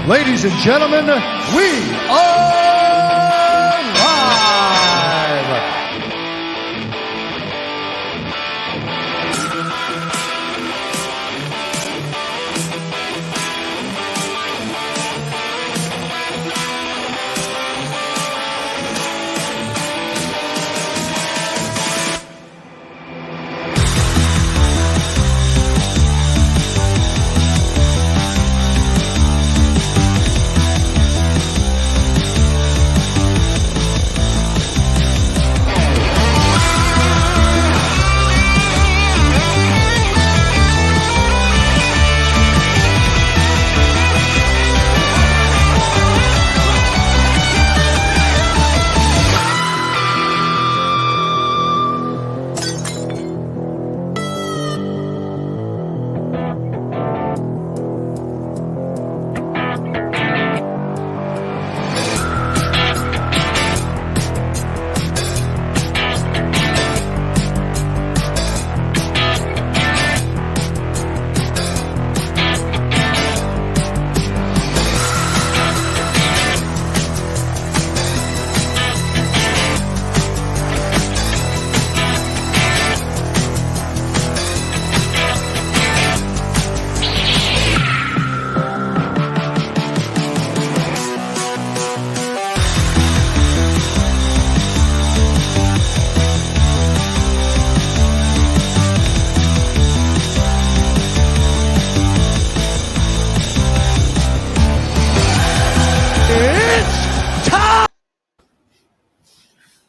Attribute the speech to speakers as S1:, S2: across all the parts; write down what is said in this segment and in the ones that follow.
S1: Ladies and gentlemen, we are live!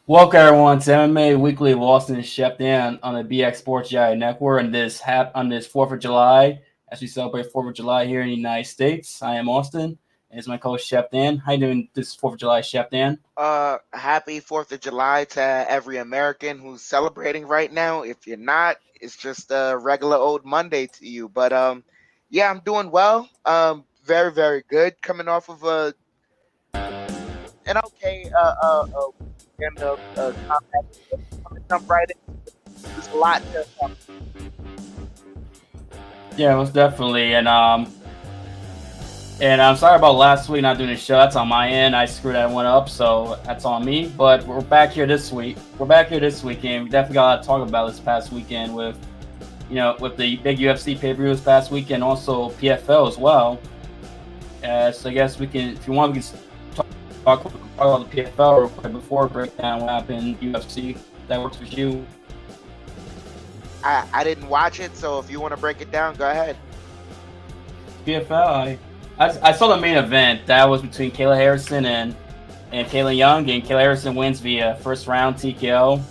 S2: Welcome everyone to MMA Weekly with Austin and CHEF Dan on the BX Sports United Network on this 4th of July as we celebrate 4th of July here in the United States. I am Austin and it's my co-host CHEF Dan. How you doing this 4th of July, CHEF Dan?
S3: Happy 4th of July to every American who's celebrating right now. If you're not, it's just a regular old Monday to you. But yeah, I'm doing well. Very, very good. Coming off of an okay weekend of combat. Jump right in. There's a lot to come.
S2: Yeah, most definitely. And I'm sorry about last week not doing the show. That's on my end. I screwed that one up, so that's on me. But we're back here this week. And we definitely got a lot to talk about this past weekend with the big UFC pay-per-view this past weekend, also PFL as well. So I guess we can, if you want, we can talk about the PFL real quick before we break down what happened in UFC. That works for you.
S3: I didn't watch it, so if you want to break it down, go ahead.
S2: PFL, I saw the main event. That was between Kayla Harrison and Kayla Young, and Kayla Harrison wins via first round TKO.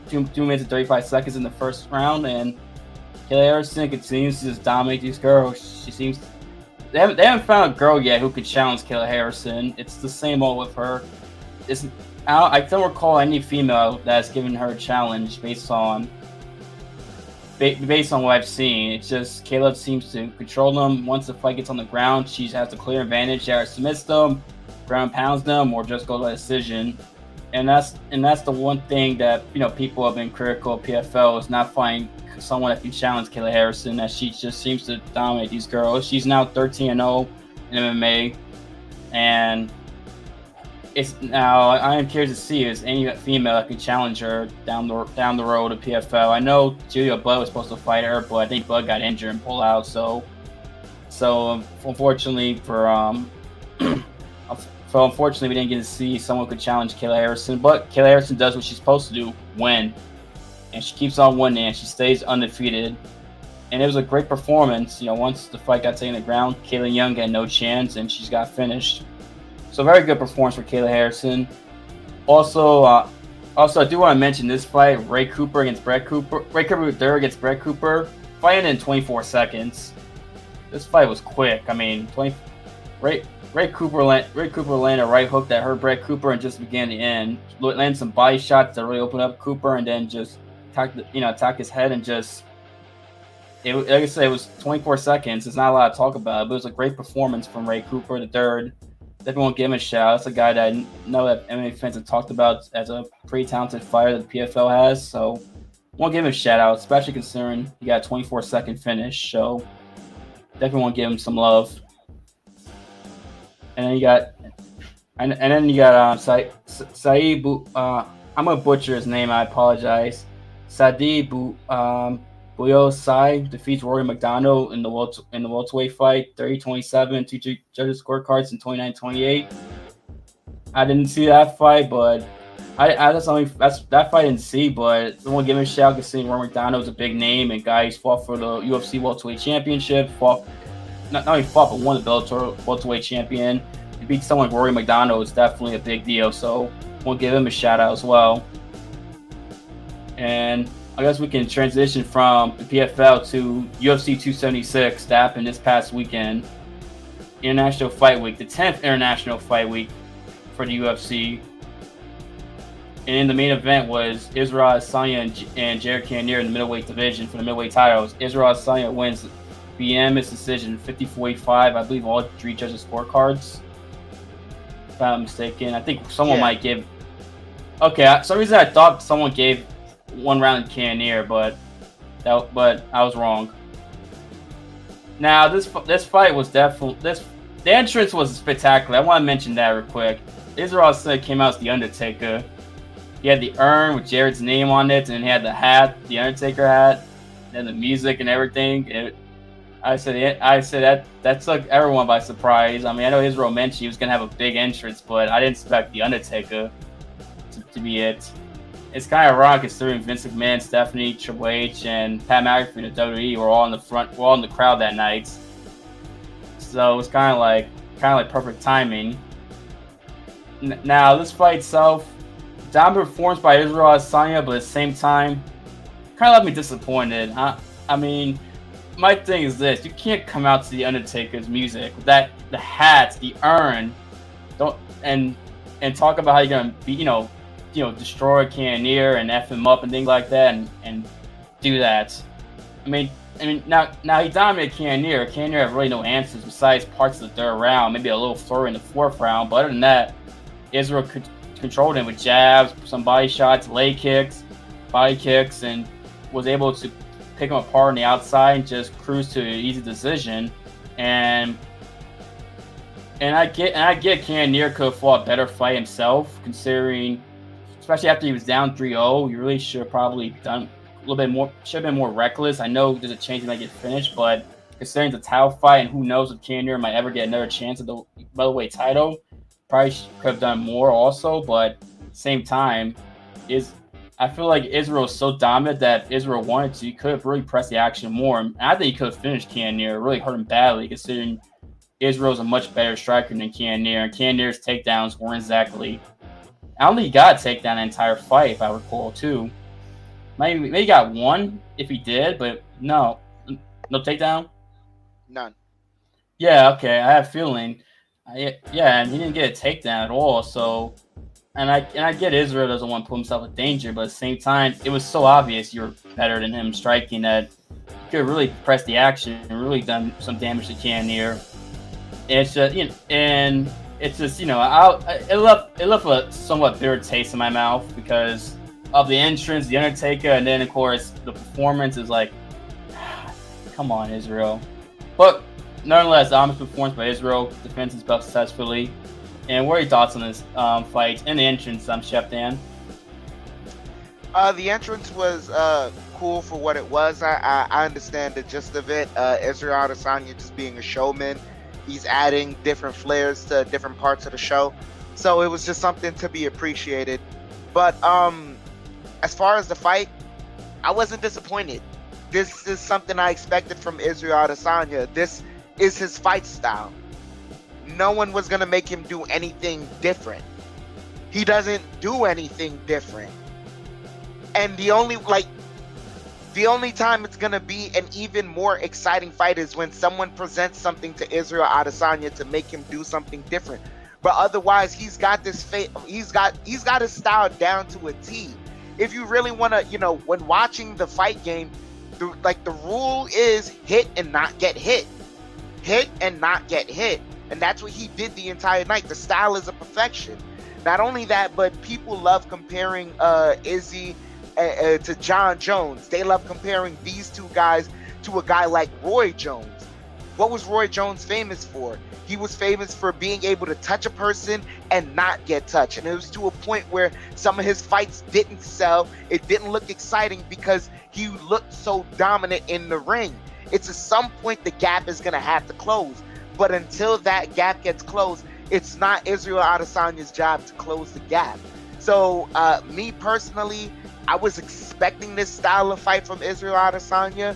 S2: 2 minutes and 35 seconds in the first round, and Kayla Harrison continues to just dominate these girls. She seems they haven't found a girl yet who could challenge Kayla Harrison. It's the same old with her. I don't recall any female that's given her a challenge based on what I've seen. It's just Kayla seems to control them. Once the fight gets on the ground, she has a clear advantage. Jared submits them, ground pounds them, or just goes by decision. And that's the one thing that people have been critical of PFL is not finding someone that can challenge Kayla Harrison. That she just seems to dominate these girls. She's now 13-0 in MMA, and I am curious to see if any female that can challenge her down the road of PFL. I know Julia Budd was supposed to fight her, but I think Budd got injured and pulled out. So unfortunately unfortunately, we didn't get to see someone who could challenge Kayla Harrison. But Kayla Harrison does what she's supposed to do, win. And she keeps on winning, and she stays undefeated. And it was a great performance. Once the fight got taken to the ground, Kayla Young had no chance, and she's got finished. So very good performance for Kayla Harrison. Also, I do want to mention this fight, Ray Cooper against Brett Cooper. Ray Cooper against Brett Cooper, fighting in 24 seconds. This fight was quick. I mean, Ray Cooper landed a right hook that hurt Brett Cooper and just began the end. Landed some body shots that really opened up Cooper, and then just attack his head and just. Like I said, it was 24 seconds. It's not a lot to talk about, but it was a great performance from Ray Cooper III. Definitely want to give him a shout. That's a guy that I know that MMA fans have talked about as a pretty talented fighter that the PFL has. So I want to give him a shout out, especially considering he got a 24-second finish. So definitely want to give him some love. and then you got Saeed. I'm gonna butcher his name. I apologize. Sadi Buyosai defeats Rory McDonald in the welterweight fight, 30-27, 2 judges scorecards in 29-28. I didn't see that fight, but that fight I didn't see, but I want to give him a shout considering Rory McDonald's a big name and guy who's fought for the UFC welterweight championship, not only fought but won the Bellator welterweight champion. To beat someone like Rory McDonald is definitely a big deal, so we'll give him a shout out as well. And I guess we can transition from the PFL to UFC 276 that happened this past weekend. International Fight Week, the 10th International Fight Week for the UFC. And the main event was Israel Adesanya and Jared Cannonier in the middleweight division for the middleweight titles. Israel Adesanya wins unanimous decision 50-45. I believe all 3 judges scorecards. If I'm not mistaken, I think someone might give. Okay, for some reason I thought someone gave 1 round to Cannonier, but I was wrong. Now this fight was definitely the entrance was spectacular. I want to mention that real quick. Israel Adesanya came out as the Undertaker. He had the urn with Jared's name on it, and he had the hat, the Undertaker hat, and the music and everything. I said that took everyone by surprise. I mean, I know Israel mentioned he was gonna have a big entrance, but I didn't expect the Undertaker to be it. It's kind of wrong considering Vince McMahon, Stephanie, Triple H, and Pat McAfee in the WWE were all in the crowd that night. So it was kind of like perfect timing. Now this fight itself, dominant performance by Israel Adesanya, but at the same time, kind of left me disappointed. I mean, my thing is this: you can't come out to the Undertaker's music with the hats, the urn, and talk about how you're gonna be, destroy Cannonier and F him up and things like that, and do that. I mean, now he dominated Cannonier. Cannonier had really no answers besides parts of the 3rd round, maybe a little flurry in the 4th round. But other than that, Israel controlled him with jabs, some body shots, leg kicks, body kicks, and was able to pick him apart on the outside and just cruise to an easy decision. And I get Cannonier could have fought a better fight himself, considering, especially after he was down 3-0, you really should have probably done a little bit more, should have been more reckless. I know there's a chance he might get finished, but considering the title fight and who knows if Cannonier might ever get another chance at the middleweight title, probably could have done more also. But at the same time, I feel like Israel is so dominant that if Israel wanted to, he could have really pressed the action more. And I think he could have finished Cannonier, really hurt him badly, considering Israel's a much better striker than Cannonier, and Cannonier's takedowns weren't exactly. I don't think he got a takedown the entire fight, if I recall, too. Maybe he got one if he did, but no takedown?
S3: None.
S2: Yeah, okay, I have a feeling. And he didn't get a takedown at all, so. And I get Israel doesn't want to put himself in danger, but at the same time, it was so obvious you're better than him striking that you could really press the action and really done some damage to Cannonier. It's just, it left a somewhat bitter taste in my mouth because of the entrance, the Undertaker, and then of course the performance is like, come on, Israel. But nonetheless, honest performance by Israel, defends his belt successfully. And what are your thoughts on this fight and the entrance, CHEF Dan?
S3: The entrance was cool for what it was. I understand the gist of it. Israel Adesanya just being a showman. He's adding different flares to different parts of the show. So it was just something to be appreciated. But as far as the fight, I wasn't disappointed. This is something I expected from Israel Adesanya. This is his fight style. No one was going to make him do anything different. He doesn't do anything different. And the only time it's going to be an even more exciting fight is when someone presents something to Israel Adesanya to make him do something different. But otherwise, he's got his style down to a T. If you really want to, when watching the fight game, the rule is hit and not get hit. Hit and not get hit. And that's what he did the entire night. The style is a perfection. Not only that, but people love comparing Izzy to John Jones. They love comparing these two guys to a guy like Roy Jones. What was Roy Jones famous for? he was famous for being able to touch a person and not get touched. And it was to a point where some of his fights didn't sell. It didn't look exciting because he looked so dominant in the ring. It's at some point the gap is going to have to close. But until that gap gets closed, it's not Israel Adesanya's job to close the gap. So me personally, I was expecting this style of fight from Israel Adesanya.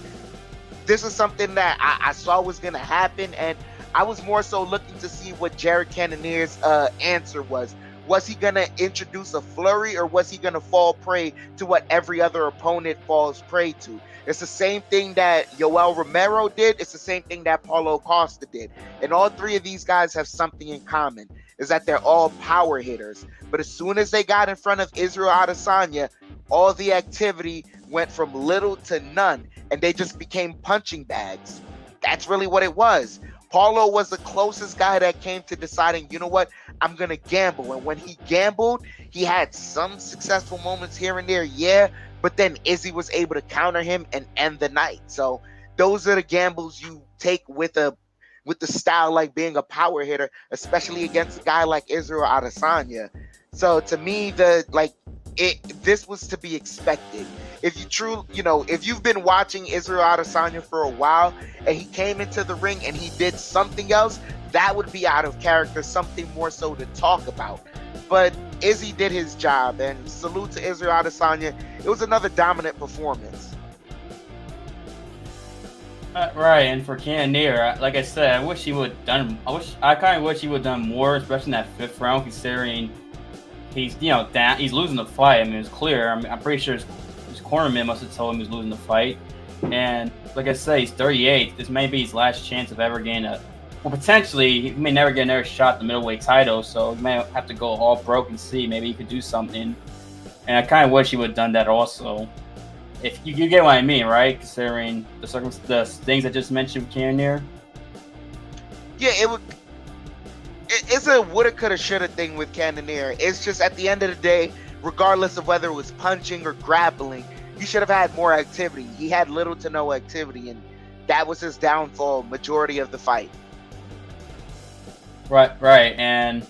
S3: This is something that I saw was going to happen, and I was more so looking to see what Jared Cannonier's answer was. Was he going to introduce a flurry, or was he going to fall prey to what every other opponent falls prey to? It's the same thing that Yoel Romero did. It's the same thing that Paulo Costa did. And all three of these guys have something in common, is that they're all power hitters. But as soon as they got in front of Israel Adesanya, all the activity went from little to none, and they just became punching bags. That's really what it was. Paulo was the closest guy that came to deciding, you know what, I'm going to gamble. And when he gambled, he had some successful moments here and there, yeah, but then Izzy was able to counter him and end the night. So those are the gambles you take with the style like being a power hitter, especially against a guy like Israel Adesanya. So to me, this was to be expected. If if you've been watching Israel Adesanya for a while and he came into the ring and he did something else, that would be out of character, something more so to talk about. But Izzy did his job, and salute to Israel Adesanya. It was another dominant performance.
S2: Right, and for Cannonier, like I said, I wish he would have done. I kind of wish he would have done more, especially in that fifth round, considering he's down. He's losing the fight. I mean, it's clear. I'm pretty sure his cornerman must have told him he was losing the fight. And like I said, he's 38. This may be his last chance of ever getting potentially he may never get another shot at the middleweight title. So he may have to go all broke and see maybe he could do something. And I kind of wish he would have done that also. If you get what I mean, right? Considering the things I just mentioned with Cannonier.
S3: Yeah, it's a woulda, coulda, shoulda thing with Cannonier. It's just at the end of the day, regardless of whether it was punching or grappling, he should have had more activity. He had little to no activity, and that was his downfall majority of the fight.
S2: Right, and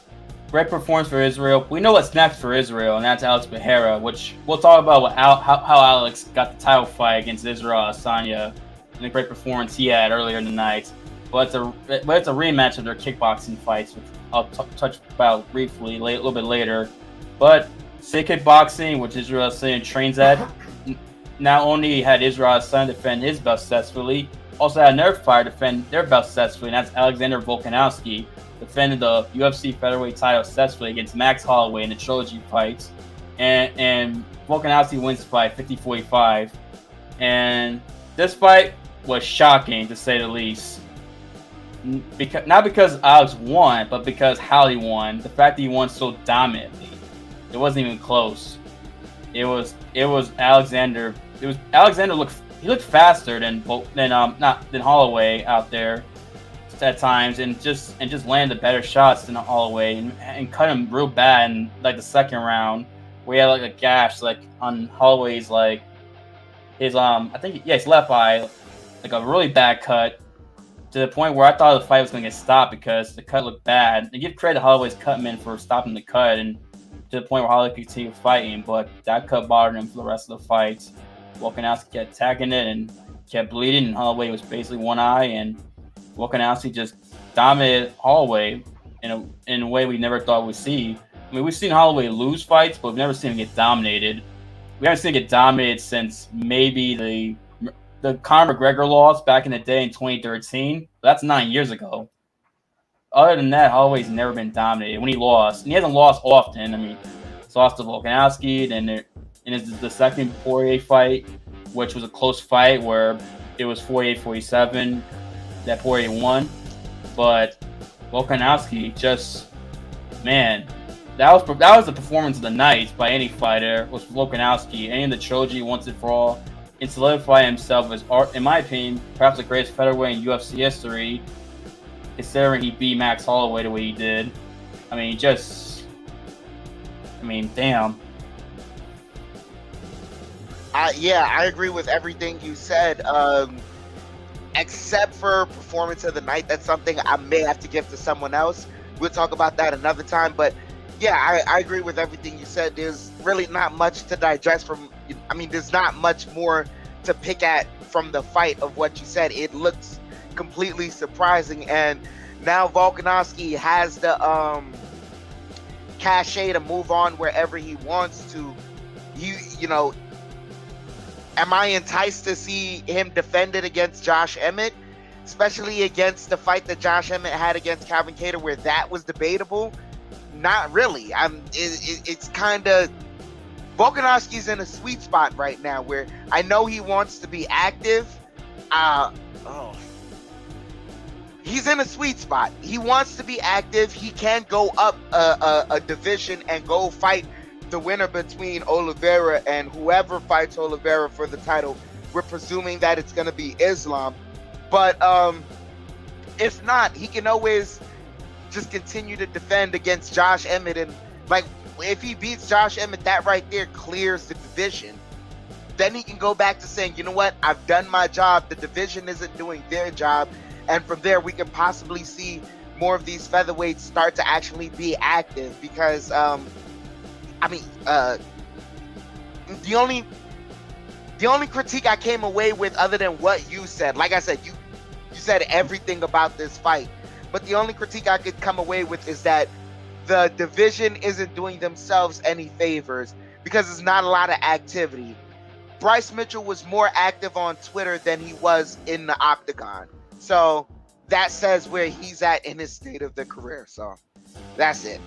S2: great performance for Israel. We know what's next for Israel, and that's Alex Pereira, which we'll talk about how Alex got the title fight against Israel Adesanya and the great performance he had earlier in the night. But it's a rematch of their kickboxing fights, which I'll touch about briefly a little bit later. But Say Kickboxing, which Israel Adesanya trains at, not only had Israel Adesanya defend his belt successfully, also had another fighter defend their belt successfully, and that's Alexander Volkanovski, defended the UFC featherweight title successfully against Max Holloway in the trilogy fights. And Volkanovski wins the fight 50-45. And this fight was shocking, to say the least. Not because Alex won, but because how he won. The fact that he won so dominantly. It wasn't even close. It was Alexander. Alexander looked faster than Holloway out there at times, and just landed better shots than Holloway, and cut him real bad in like the second round, where he had like a gash like on Holloway's his his left eye, like a really bad cut, to the point where I thought the fight was going to get stopped because the cut looked bad. And give credit to Holloway's cutman for stopping the cut, and to the point where Holloway could continue fighting, but that cut bothered him for the rest of the fight. Volkanovski kept attacking it and kept bleeding, and Holloway was basically one eye, and Volkanovski just dominated Holloway in a way we never thought we'd see. I mean, we've seen Holloway lose fights, but we've never seen him get dominated. We haven't seen him get dominated since maybe the Conor McGregor loss back in the day in 2013. That's 9 years ago. Other than that, Holloway's never been dominated when he lost. And he hasn't lost often. I mean, he's lost to Volkanovski, then in the second Poirier fight, which was a close fight where it was 48-47 that Poirier won. But Volkanovski just, man, that was the performance of the night by any fighter, was Volkanovski. Any of the trilogy once and for all, and solidify himself as, in my opinion, perhaps the greatest featherweight in UFC history, considering he beat Max Holloway the way he did. I mean, damn.
S3: I agree with everything you said. except for performance of the night. That's something I may have to give to someone else. We'll talk about that another time. But yeah, I agree with everything you said. There's really not much to digest from. I mean, there's not much more to pick at from the fight of what you said. It looks completely surprising, and now Volkanovski has the cachet to move on wherever he wants to. You know, am I enticed to see him defend it against Josh Emmett, especially against the fight that Josh Emmett had against Calvin Kattar, where that was debatable? Not really. It's kind of, Volkanovski's in a sweet spot right now where I know he wants to be active. He's in a sweet spot. He wants to be active. He can go up a division and go fight the winner between Oliveira and whoever fights Oliveira for the title. We're presuming that it's going to be Islam. But if not, he can always just continue to defend against Josh Emmett. And like, if he beats Josh Emmett, that right there clears the division. Then he can go back to saying, you know what, I've done my job. The division isn't doing their job. And from there, we can possibly see more of these featherweights start to actually be active. Because, the only critique I came away with, other than what you said, like I said, you said everything about this fight. But the only critique I could come away with is that the division isn't doing themselves any favors because there's not a lot of activity. Bryce Mitchell was more active on Twitter than he was in the octagon. So that says where he's at in his state of the career. So that's it.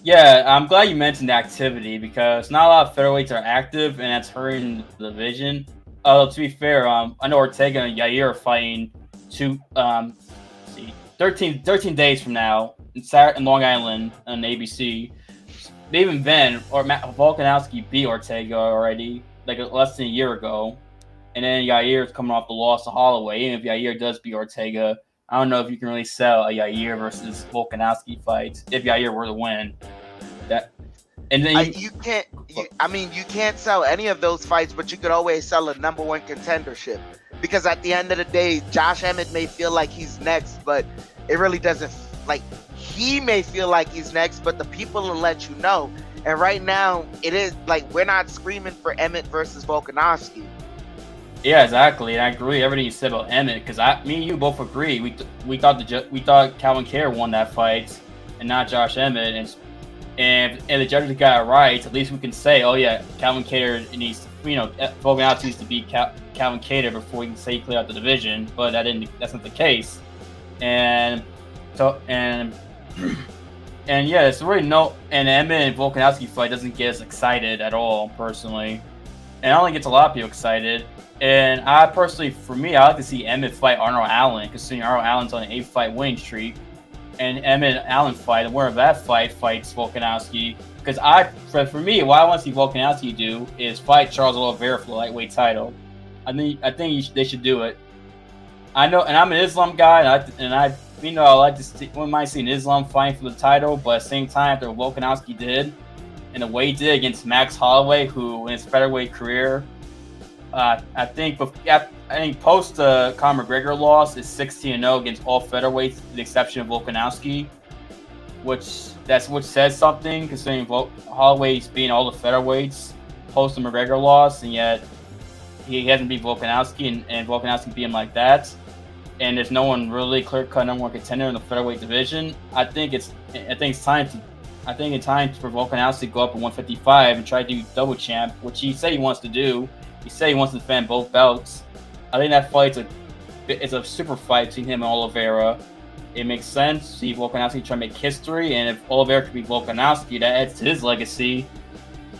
S2: Yeah, I'm glad you mentioned activity because not a lot of featherweights are active, and that's hurting the division. To be fair, I know Ortega and Yair are fighting 13 days from now in Long Island on ABC. Even then, Volkanovski beat Ortega already, like less than a year ago. And then Yair is coming off the loss to Holloway. Even if Yair does beat Ortega, I don't know if you can really sell a Yair versus Volkanovski fight if Yair were to win. And then
S3: you can't sell any of those fights, but you could always sell a number one contendership. Because at the end of the day, Josh Emmett may feel like he's next, but it really doesn't. Like, he may feel like he's next, but the people will let you know. And right now, it is like we're not screaming for Emmett versus Volkanovski.
S2: Yeah, exactly. And I agree with everything you said about Emmett because me and you both agree. We thought Calvin Kattar won that fight and not Josh Emmett. And the judges got it right. At least we can say, oh yeah, Calvin Kattar needs, Volkanovski needs to beat Calvin Kattar before we can say he cleared out the division. But that's not the case. And yeah, it's really and Emmett and Volkanovski fight doesn't get us excited at all, personally. And I don't think it gets a lot of people excited. And I personally, for me, I like to see Emmett fight Arnold Allen, considering Arnold Allen's on an 8-fight winning streak. And Emmett and Allen fight, and where that fight fights Volkanovski. Because for me, what I want to see Volkanovski do is fight Charles Oliveira for the lightweight title. I think they should do it. I know, and I'm an Islam guy, and I like to see, wouldn't mind seeing Islam fighting for the title, but at the same time, after Volkanovski did, and the way he did against Max Holloway, who in his featherweight career, I think post Conor McGregor loss is 16-0 against all featherweights, with the exception of Volkanovski, which says something considering Holloway's beating all the featherweights post the McGregor loss, and yet he hasn't beat Volkanovski, and Volkanovski beat him like that. And there's no one really clear-cut number one contender in the featherweight division. I think it's time for Volkanovski to go up at 155 and try to do double champ, which he said he wants to do. He said he wants to defend both belts. I think that fight's a super fight between him and Oliveira. It makes sense. See Volkanovski try to make history, and if Oliveira could beat Volkanovski, that adds to his legacy.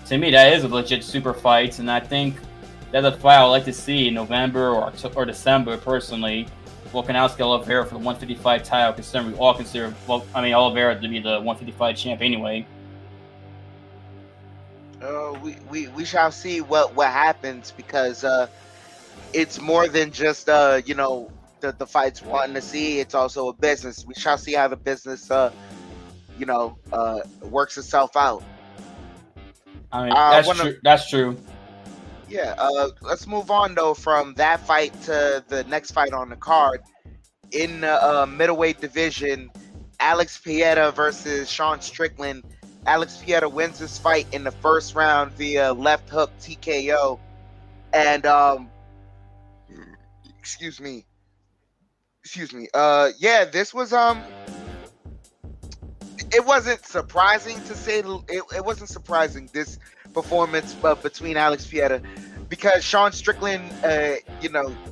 S2: To me, that is a legit super fight, and I think that's a fight I would like to see in November or December, personally. Volkanovski Oliveira for the 155 title, considering we all consider Oliveira to be the 155 champ anyway.
S3: We shall see what happens, because it's more than just the fights wanting to see. It's also a business. We shall see how the business works itself out.
S2: I mean, that's true.
S3: Yeah, let's move on though from that fight to the next fight on the card in the middleweight division. Alex Pereira versus Sean Strickland. Alex Pereira wins this fight in the first round via left hook TKO, and excuse me, yeah, this was it wasn't surprising to say it wasn't surprising, this performance between Alex Pereira, because Sean Strickland,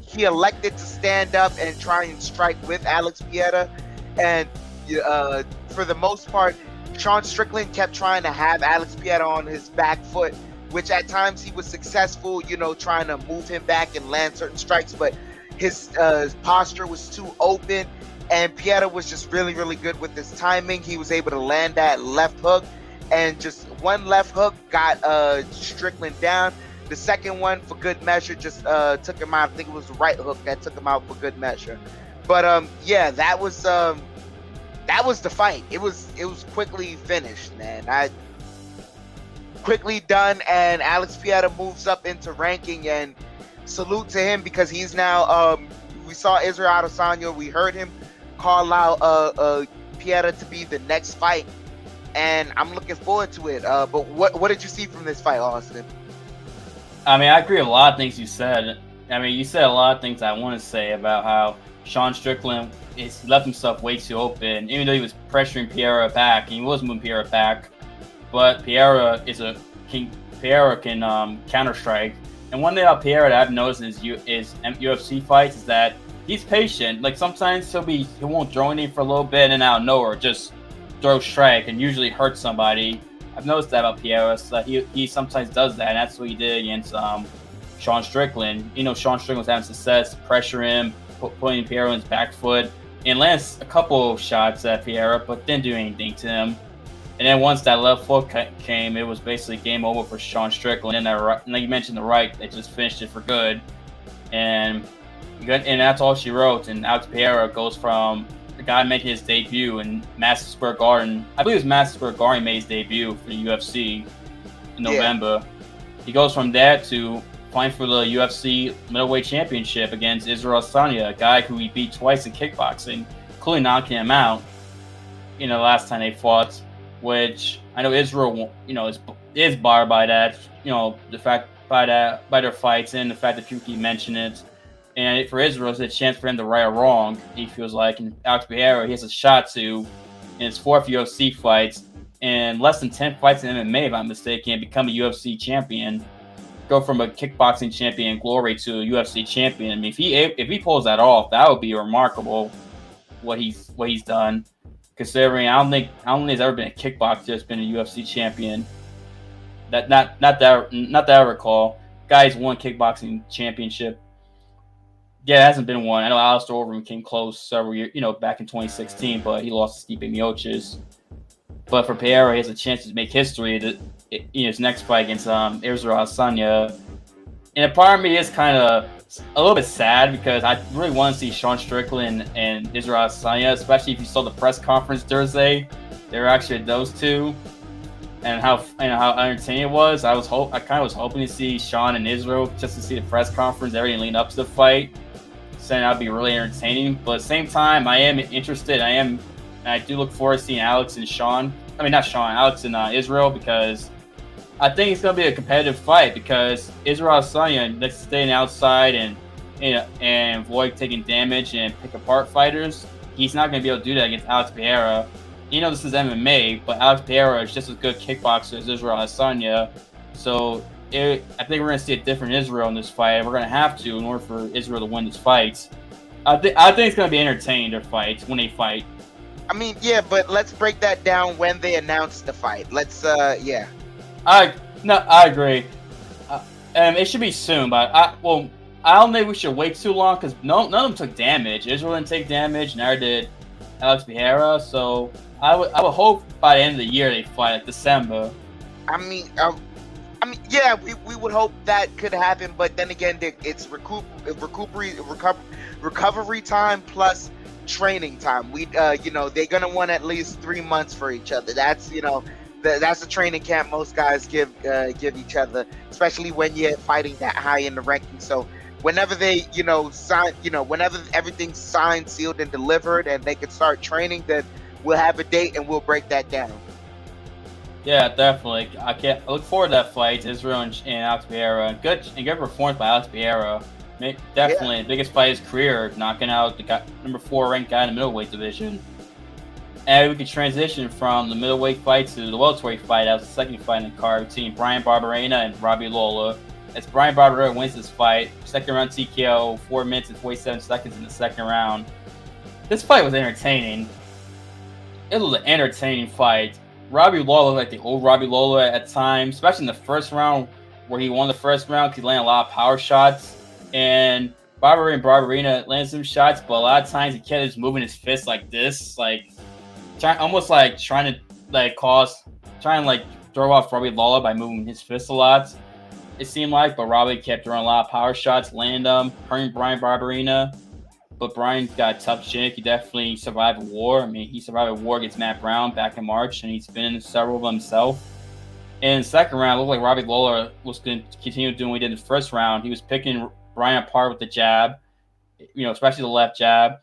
S3: he elected to stand up and try and strike with Alex Pereira, and for the most part, Sean Strickland kept trying to have Alex Pereira on his back foot, which at times he was successful, trying to move him back and land certain strikes, but his posture was too open, and Pereira was just really, really good with his timing. He was able to land that left hook, and just one left hook got Strickland down. The second one, for good measure, just took him out. I think it was the right hook that took him out for good measure. But yeah, that was the fight. It was quickly finished, man. Quickly done, and Alex Pereira moves up into ranking, and salute to him, because he's now we saw Israel Adesanya, we heard him call out Pereira to be the next fight, and I'm looking forward to it. But what did you see from this fight, Austin?
S2: I mean, I agree with a lot of things you said. I mean, you said a lot of things I want to say about how Sean Strickland left himself way too open, even though he was pressuring Pereira back, and he was moving Pereira back. But Pereira can counter strike. And one thing about Pereira that I've noticed in his UFC fights is that he's patient. Like, sometimes he won't throw anything for a little bit, and then out of nowhere just throw strike and usually hurt somebody. I've noticed that about Pereira, so he sometimes does that, and that's what he did against Sean Strickland. Sean Strickland was having success, pressure him, putting Pereira on his back foot, and lands a couple of shots at Pereira, but didn't do anything to him. And then once that left foot came, it was basically game over for Sean Strickland. And like you mentioned, the right, they just finished it for good. And that's all she wrote. And Alex Pereira goes from the guy making his debut in Madison Square Garden. I believe it was Madison Square Garden he made his debut for the UFC in November. Yeah. He goes from there to fighting for the UFC middleweight championship against Israel Adesanya, a guy who he beat twice in kickboxing, including knocking him out the last time they fought. Which I know Israel, is bothered by that, the fact by their fights, and the fact that people keep mentioning it. And for Israel, it's a chance for him to right or wrong, he feels like. And Alex Pereira, he has a shot to, in his 4th UFC fights, and less than 10 fights in MMA, if I'm mistaken, become a UFC champion. Go from a kickboxing champion glory to a UFC champion. I mean, if he pulls that off, that would be remarkable. What he's done. Considering I don't think there's ever been a kickboxer that's been a UFC champion. Not that I recall. Guys won kickboxing championship. Yeah, it hasn't been one. I know Alistair Overeem came close several years, back in 2016, but he lost to Stipe Miocic. But for Pereira, he has a chance to make history in his next fight against Israel Adesanya. And a part of me is kind of a little bit sad, because I really want to see Sean Strickland and Israel Adesanya, especially if you saw the press conference Thursday. They were actually those two, and how entertaining it was. I kind of was hoping to see Sean and Israel, just to see the press conference, everything leading up to the fight. Saying that'd be really entertaining. But at the same time, I am interested. I do look forward to seeing Alex and Alex and Israel, because I think it's going to be a competitive fight, because Israel Adesanya likes to stay on the outside and avoid taking damage and pick apart fighters. He's not going to be able to do that against Alex Pereira. This is MMA, but Alex Pereira is just as good kickboxer as Israel Adesanya. So I think we're going to see a different Israel in this fight. We're going to have to, in order for Israel to win this fight. I think it's going to be entertaining, their fights, when they fight.
S3: I mean, yeah, but let's break that down when they announce the fight. Let's, yeah.
S2: I agree. It should be soon, but I don't think we should wait too long, because none of them took damage. Israel didn't take damage, neither did Alex Pereira. So I would hope by the end of the year they fight, like December.
S3: I mean, yeah, we would hope that could happen, but then again, it's recovery time plus training time. They're gonna want at least 3 months for each other. That's that's the training camp most guys give each other, especially when you're fighting that high in the ranking. So whenever they, sign, whenever everything's signed, sealed, and delivered, and they can start training, then we'll have a date and we'll break that down.
S2: Yeah, definitely. I look forward to that fight, Israel and Alex Pereira. Good performance by Alex Pereira. Definitely the biggest fight of his career, knocking out the number 4 ranked guy in the middleweight division. And we can transition from the middleweight fight to the welterweight fight. That was the second fight in the card between Bryan Barberena and Robbie Lawler. As Bryan Barberena wins this fight, second round TKO, 4 minutes and 47 seconds in the second round. This fight was entertaining. It was an entertaining fight. Robbie Lawler looked like the old Robbie Lawler at times, especially in the first round where he won the first round because he landed a lot of power shots. And Barberena landed some shots, but a lot of times he kept just moving his fist like this, trying to throw off Robbie Lawler by moving his fist a lot. It seemed like, but Robbie kept throwing a lot of power shots, landing them, hurting Bryan Barberena. But Bryan got a tough chick. He definitely survived a war. I mean, he survived a war against Matt Brown back in March, and he's been in several of them himself. In the second round, it looked like Robbie Lawler was going to continue doing what he did in the first round. He was picking Bryan apart with the jab, especially the left jab,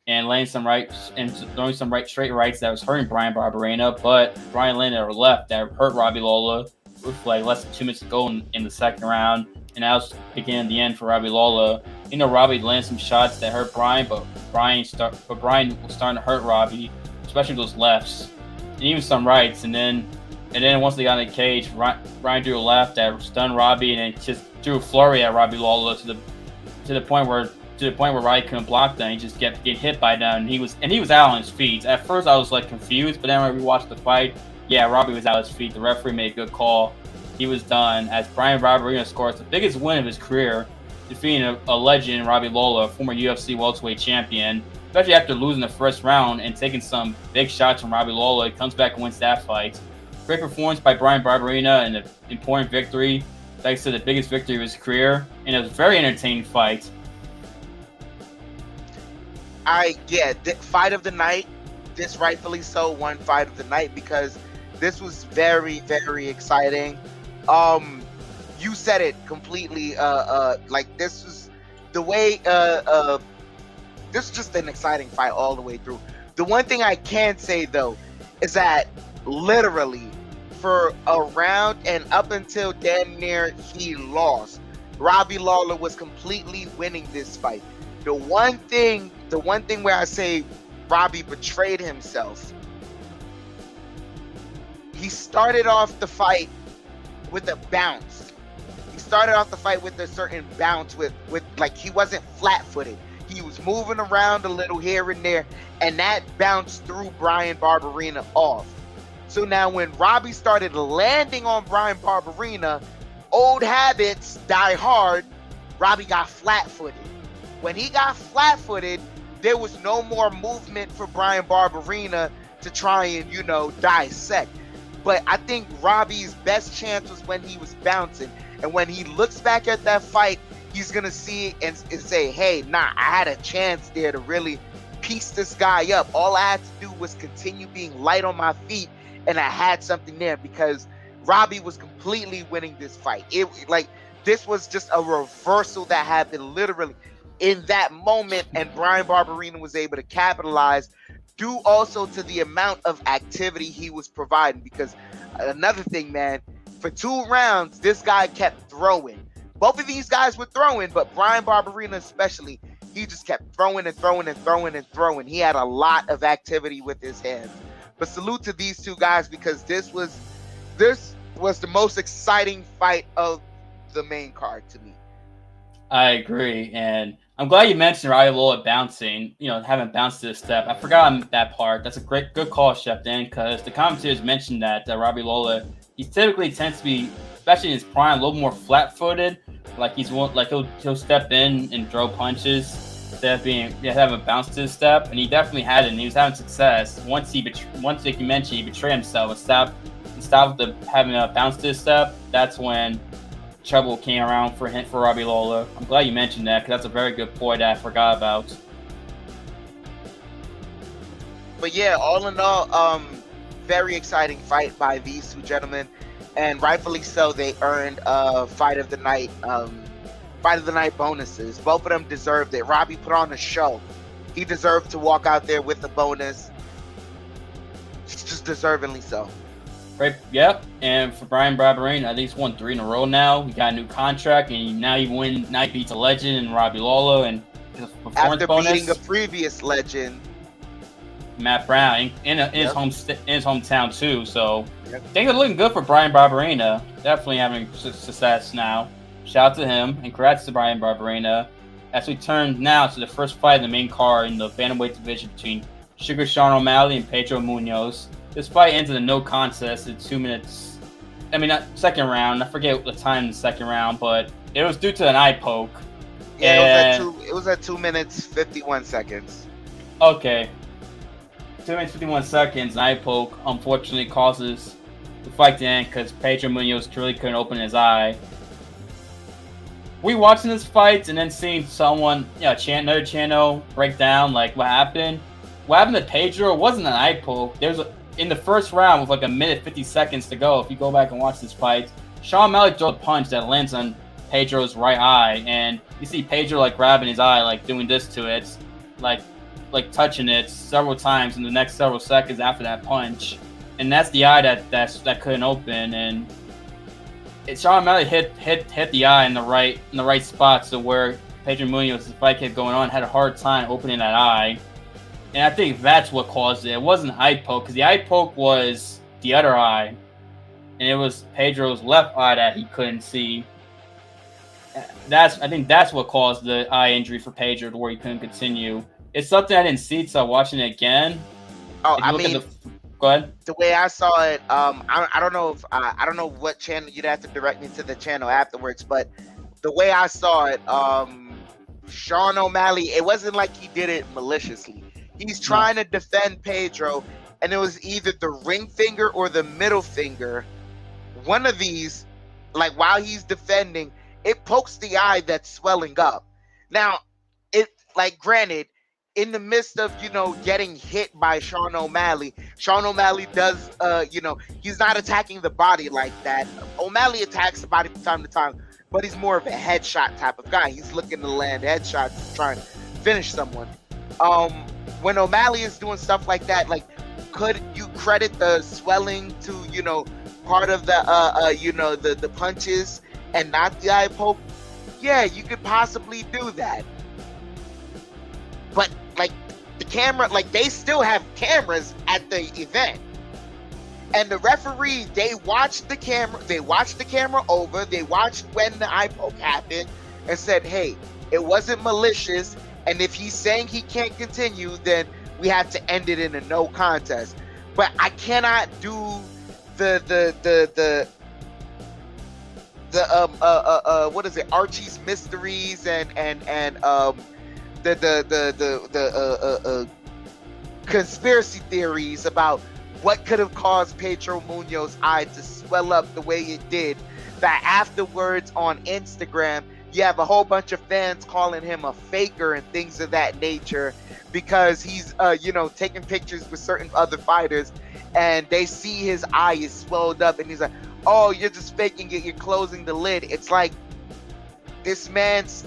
S2: and laying some rights and throwing some straight rights that was hurting Bryan Barberena. But Bryan landed a left that hurt Robbie Lawler with less than 2 minutes to go in the second round. And that was beginning the end for Robbie Lawler. Robbie landed some shots that hurt Bryan, but Bryan was starting to hurt Robbie, especially those lefts, and even some rights. And then once they got in the cage, Bryan drew a left that stunned Robbie, and then just threw a flurry at Robbie Lawler to the point where Robbie couldn't block them. He just kept getting hit by them, and he was out on his feet. At first, I was confused, but then when we watched the fight, Robbie was out on his feet. The referee made a good call. He was done as Bryan Barberena scores the biggest win of his career, defeating a legend, Robbie Lawler, former UFC welterweight champion. Especially after losing the first round and taking some big shots from Robbie Lawler, he comes back and wins that fight. Great performance by Bryan Barberena and an important victory, thanks to the biggest victory of his career, and it was a very entertaining fight.
S3: Fight of the night. This rightfully so won fight of the night because this was very, very exciting. You said it completely. This was the way. This is just an exciting fight all the way through. The one thing I can say though is that literally for a round and up until damn near he lost, Robbie Lawler was completely winning this fight. The one thing where I say Robbie betrayed himself. He started off the fight with a bounce. He started off the fight with a certain bounce with he wasn't flat-footed. He was moving around a little here and there, and that bounce threw Bryan Barberena off. So now when Robbie started landing on Bryan Barberena, old habits die hard, Robbie got flat-footed. When he got flat-footed, there was no more movement for Bryan Barberena to try and, dissect. But I think Robbie's best chance was when he was bouncing. And when he looks back at that fight, he's going to see it and say, hey, I had a chance there to really piece this guy up. All I had to do was continue being light on my feet, and I had something there because Robbie was completely winning this fight. This was just a reversal that happened literally in that moment, and Bryan Barberena was able to capitalize due also to the amount of activity he was providing. Because another thing, man, for 2 rounds, this guy kept throwing. Both of these guys were throwing, but Bryan Barberena especially, he just kept throwing and throwing and throwing and throwing. He had a lot of activity with his hands. But salute to these 2 guys because this was the most exciting fight of the main card to me.
S2: I agree, and I'm glad you mentioned Robbie Lawler bouncing, having bounced to the step. I forgot on that part. That's a good call, CHEF Dan, because the commentators mentioned that Robbie Lawler, he typically tends to be, especially in his prime, a little more flat-footed. He'll step in and throw punches instead of having a bounce to his step, and he definitely had it, and he was having success. Once like you mentioned, he betrayed himself and stopped having a bounce to his step. That's when trouble came around for Robbie Lawler. I'm glad you mentioned that because that's a very good point that I forgot about.
S3: But yeah, all in all, very exciting fight by these two gentlemen, and rightfully so. They earned fight of the night bonuses. Both of them deserved it. Robbie put on a show. He deserved to walk out there with the bonus. Just deservingly so.
S2: Right. Yep. And for Bryan Barberena, I think he's won 3 in a row now. He got a new contract, and now he beats a legend and Robbie Lawler, and his performance bonus.
S3: Beating a previous legend,
S2: Matt Brown, in his hometown too. So things are looking good for Bryan Barberena. Definitely having success now. Shout out to him, and congrats to Bryan Barberena. As we turn now to the first fight in the main card in the bantamweight division between Sugar Sean O'Malley and Pedro Munhoz. This fight ends in a no contest at 2 minutes. I mean, not second round. I forget the time in the second round, but it was due to an eye poke.
S3: Yeah, it was at 2 minutes 51 seconds.
S2: Okay. 2 minutes 51 seconds. An eye poke unfortunately causes the fight to end because Pedro Munhoz really couldn't open his eye. We watching this fight and then seeing someone, another channel break down like what happened. What happened to Pedro wasn't an eye poke. In the first round with like 1 minute 50 seconds to go, if you go back and watch this fight, Sean O'Malley throws a punch that lands on Pedro's right eye, and you see Pedro like grabbing his eye, like doing this to it, like touching it several times in the next several seconds after that punch, and that's the eye that couldn't open, and Sean O'Malley hit the eye in the right spot, so where Pedro Munhoz, the fight kept going on, had a hard time opening that eye. And I think that's what caused it. It wasn't eye poke, because the eye poke was the other eye. And it was Pedro's left eye that he couldn't see. I think that's what caused the eye injury for Pedro, to where he couldn't continue. It's something I didn't see, so watching it again.
S3: Oh,
S2: go ahead.
S3: The way I saw it, I don't know if I don't know what channel. You'd have to direct me to the channel afterwards. But the way I saw it, Sean O'Malley, it wasn't like he did it maliciously. He's trying to defend Pedro, and it was either the ring finger or the middle finger. One of these, like while he's defending, it pokes the eye that's swelling up. Now, granted, in the midst of, getting hit by Sean O'Malley does, he's not attacking the body like that. O'Malley attacks the body from time to time, but he's more of a headshot type of guy. He's looking to land headshots, trying to finish someone. When O'Malley is doing stuff like that, could you credit the swelling to, part of the, the punches and not the eye poke? Yeah, you could possibly do that. But, the camera, they still have cameras at the event. And the referee, they watched the camera over, they watched when the eye poke happened, and said, hey, it wasn't malicious. And if he's saying he can't continue, then we have to end it in a no contest. But I cannot do the what is it, Archie's Mysteries and the conspiracy theories about what could have caused Pedro Munhoz's eye to swell up the way it did. That afterwards on Instagram, you have a whole bunch of fans calling him a faker and things of that nature because he's, taking pictures with certain other fighters and they see his eye is swelled up and he's like, oh, you're just faking it. You're closing the lid. It's like this man's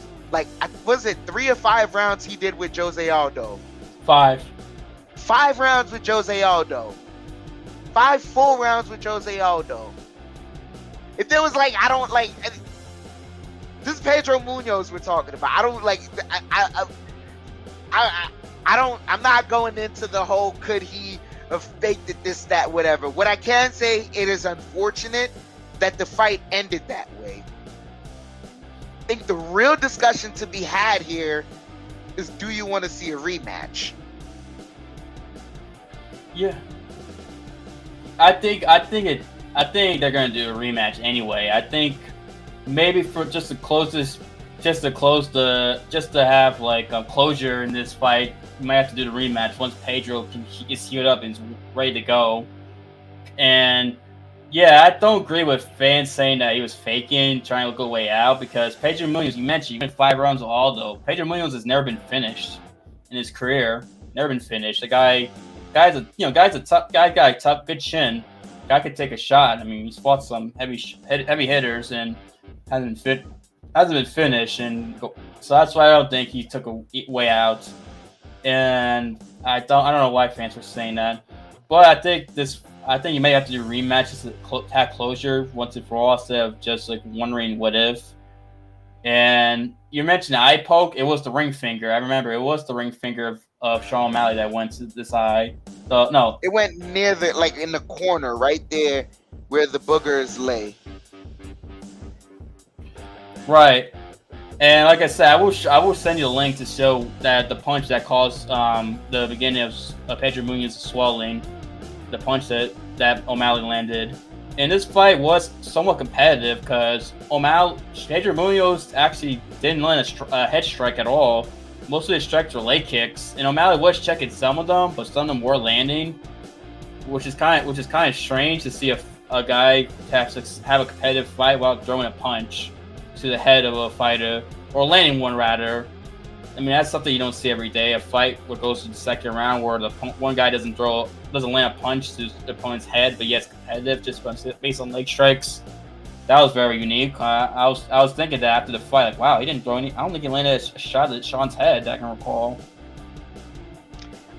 S3: was it 3 or 5 rounds he did with Jose Aldo?
S2: 5.
S3: 5 rounds with Jose Aldo. 5 full rounds with Jose Aldo. If there was this is Pedro Munhoz we're talking about. I'm not going into the whole could he have faked it, this, that, whatever. What I can say, it is unfortunate that the fight ended that way. I think the real discussion to be had here is, do you want to see a rematch?
S2: Yeah. I think they're gonna do a rematch anyway. I think maybe for just to have closure in this fight, you might have to do the rematch once Pedro is healed up and is ready to go. And yeah, I don't agree with fans saying that he was faking, trying to look a way out, because Pedro Munhoz, you mentioned, he went 5 rounds with Aldo. Pedro Munhoz has never been finished in his career. Never been finished. The guy guy's a tough guy. Got a tough, good chin. Guy could take a shot. I mean, he's fought some heavy hitters and hasn't been finished, and so that's why I don't think he took a way out. And I don't know why fans were saying that, but I think you may have to do rematches to have closure once and for all, instead of just like wondering what if. And you mentioned the eye poke. It was the ring finger. I remember it was the ring finger of Sean O'Malley that went to this eye. No,
S3: it went near in the corner, right there where the boogers lay.
S2: Right. And like I said, I will send you a link to show that the punch that caused the beginning of Pedro Munhoz's swelling, the punch that O'Malley landed. And this fight was somewhat competitive because Pedro Munhoz actually didn't land a head strike at all. Most of his strikes were leg kicks, and O'Malley was checking some of them, but some of them were landing, which is kind of strange to see a guy have a competitive fight while throwing a punch to the head of a fighter, or landing one rather. I mean, that's something you don't see every day. A fight where it goes to the second round where the one guy doesn't land a punch to the opponent's head, but yet it's competitive just based on leg strikes. That was very unique. I was thinking that after the fight, like, wow, he didn't throw any. I don't think he landed a shot at Sean's head that I can recall.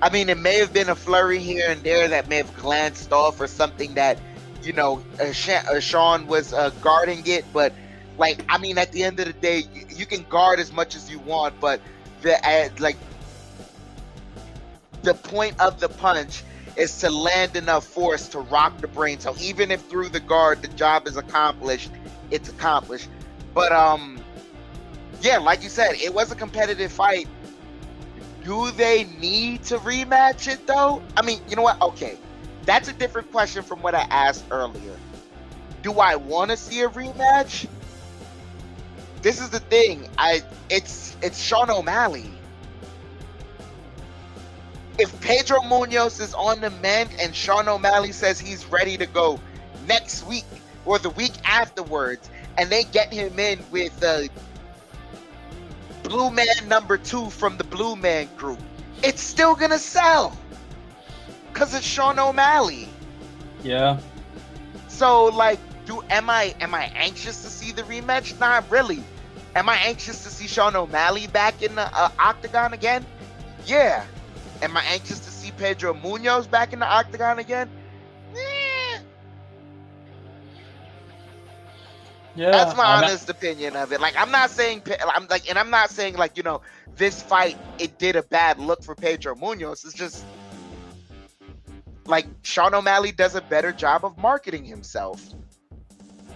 S3: I mean, it may have been a flurry here and there that may have glanced off, or something that, Sean was guarding it. But, like, I mean, at the end of the day, you can guard as much as you want, but the point of the punch is to land enough force to rock the brain. So even if through the guard the job is accomplished, it's accomplished. But yeah, like you said, it was a competitive fight. Do they need to rematch it though? I mean, you know what? Okay, that's a different question from what I asked earlier. Do I want to see a rematch? This is the thing. It's Sean O'Malley. If Pedro Munhoz is on the mend and Sean O'Malley says he's ready to go next week or the week afterwards, and they get him in with Blue Man number 2 from the Blue Man group, it's still gonna sell because it's Sean O'Malley.
S2: Yeah.
S3: So, like, am I anxious to see the rematch? Not really. Am I anxious to see Sean O'Malley back in the octagon again? Yeah. Am I anxious to see Pedro Munhoz back in the octagon again?
S2: Yeah.
S3: That's my honest opinion of it. Like, I'm not saying like, this fight, it did a bad look for Pedro Munhoz. It's just like Sean O'Malley does a better job of marketing himself.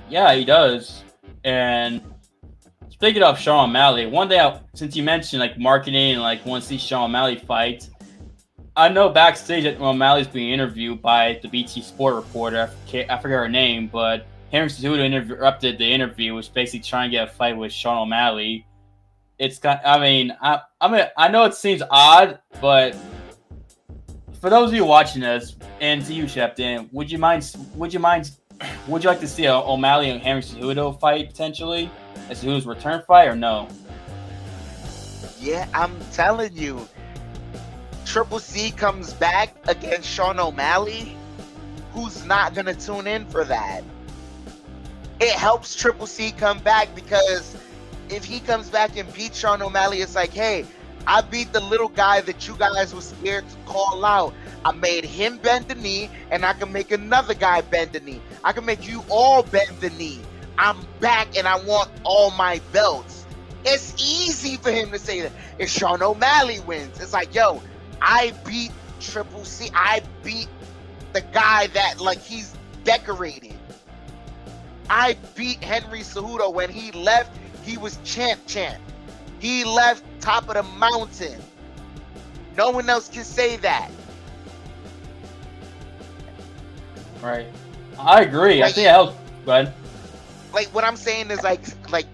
S2: Yeah, he does. And speaking of Sean O'Malley, one day, since you mentioned like marketing and like want to see Sean O'Malley fight, I know backstage that O'Malley's being interviewed by the BT Sport reporter. I forget her name, but Henry Cejudo interrupted the interview, was basically trying to get a fight with Sean O'Malley. I know it seems odd, but for those of you watching this, and to you, CHEF Dan, would you like to see a O'Malley and Henry Cejudo fight potentially? A Cejudo's return fight, or no?
S3: Yeah, I'm telling you. Triple C comes back against Sean O'Malley. Who's not gonna tune in for that? It helps Triple C come back, because if he comes back and beats Sean O'Malley, it's like, hey, I beat the little guy that you guys were scared to call out. I made him bend the knee, and I can make another guy bend the knee. I can make you all bend the knee. I'm back, and I want all my belts. It's easy for him to say that. If Sean O'Malley wins, it's like, yo, I beat Triple C. I beat the guy that, like, he's decorated. I beat Henry Cejudo. When he left, he was champ. He left top of the mountain. No one else can say that.
S2: Right. I agree.
S3: Like,
S2: I think it helps. Go ahead.
S3: Like, what I'm saying is, like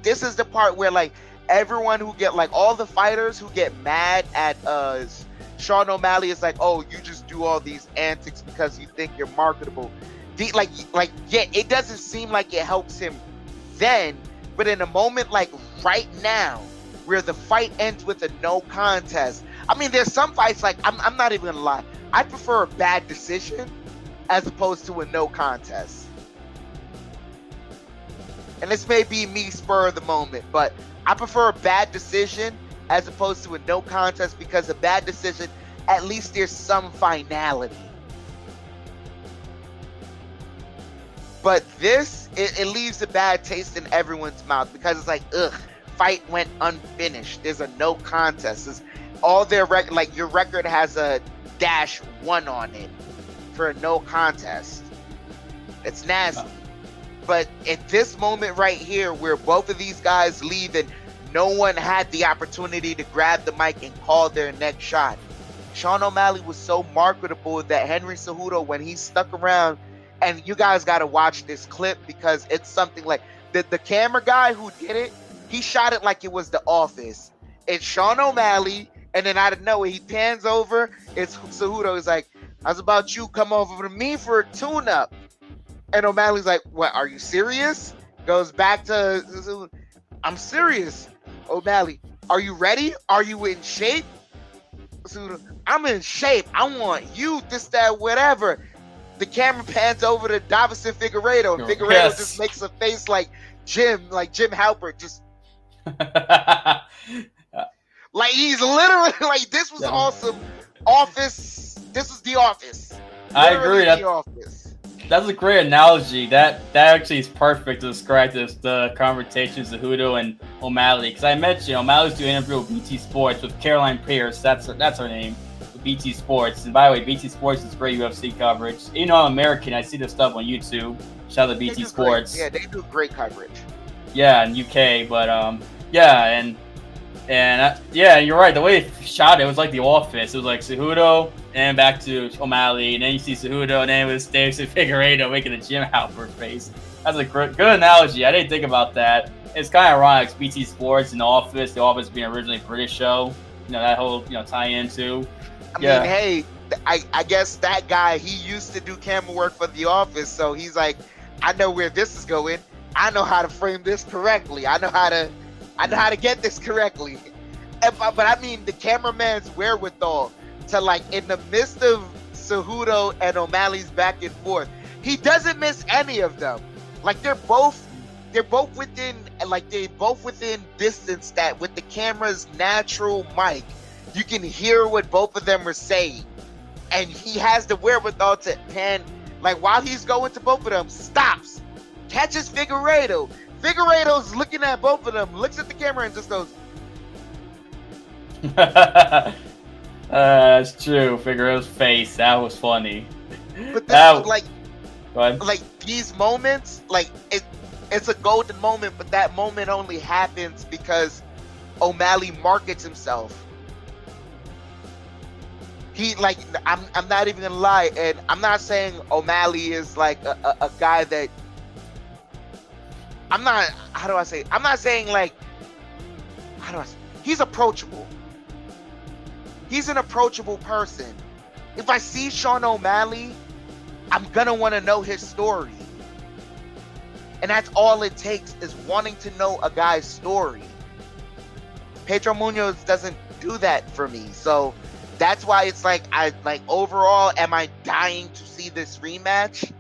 S3: this is the part where, like, everyone who get, like, all the fighters who get mad at Sean O'Malley is like, oh, you just do all these antics because you think you're marketable. Yeah, it doesn't seem like it helps him then, but in a moment like right now, where the fight ends with a no contest. I mean, there's some fights, like, I'm not even gonna lie. I prefer a bad decision as opposed to a no contest. And this may be me spur of the moment, but I prefer a bad decision as opposed to a no contest, because a bad decision, at least there's some finality. But this, it leaves a bad taste in everyone's mouth, because it's like, ugh, fight went unfinished. There's a no contest. It's all their record, like your record has a -1 on it for a no contest. It's nasty. But at this moment right here, where both of these guys leave and no one had the opportunity to grab the mic and call their next shot, Sean O'Malley was so marketable that Henry Cejudo, when he stuck around, and you guys got to watch this clip because it's something like the camera guy who did it, he shot it like it was The Office. It's Sean O'Malley, and then out of nowhere, he pans over. It's Cejudo. He's like, how's about you come over to me for a tune-up? And O'Malley's like, what, are you serious? Goes back to, I'm serious. O'Malley, are you ready? Are you in shape? I'm in shape. I want you, this, that, whatever. The camera pans over to Davison Figueiredo, and Figueiredo just makes a face like Jim Halpert, just like he's literally like, this was awesome. Office. This is The Office.
S2: I agree.
S3: The Office.
S2: That's a great analogy. That actually is perfect to describe the conversations of Cejudo and O'Malley. Because I mentioned O'Malley's doing an interview with BT Sports with Caroline Pierce. That's her name. With BT Sports. And by the way, BT Sports is great UFC coverage. Even though I'm American, I see their stuff on YouTube. Shout out to BT Sports.
S3: Great. Yeah, they do great coverage.
S2: Yeah, in UK, but yeah, you're right. The way they shot it was like The Office. It was like Cejudo and back to O'Malley, and then you see Cejudo, and then it was Davison Figueiredo making a Jim Halpert face. That's a good analogy. I didn't think about that. It's kind of ironic. It's BT Sports and The Office being originally a British show. You know, that whole tie-in too.
S3: I mean, hey, I guess that guy, he used to do camera work for The Office, so he's like, I know where this is going. I know how to frame this correctly. I know how to get this correctly. But I mean, the cameraman's wherewithal to, like, in the midst of Cejudo and O'Malley's back and forth, he doesn't miss any of them. Like, they're both within distance that with the camera's natural mic, you can hear what both of them are saying. And he has the wherewithal to pan, like, while he's going to both of them, stops, catches Figueiredo. Figueiredo's looking at both of them, looks at the camera and just goes.
S2: That's true. Figueiredo's face, that was funny.
S3: But this, like these moments, like it's a golden moment, but that moment only happens because O'Malley markets himself. He, like, I'm not even gonna lie, and I'm not saying O'Malley is like a guy that I'm not saying like, he's approachable. He's an approachable person. If I see Sean O'Malley, I'm gonna want to know his story. And that's all it takes, is wanting to know a guy's story. Pedro Munhoz doesn't do that for me. So that's why it's like, overall, am I dying to see this rematch?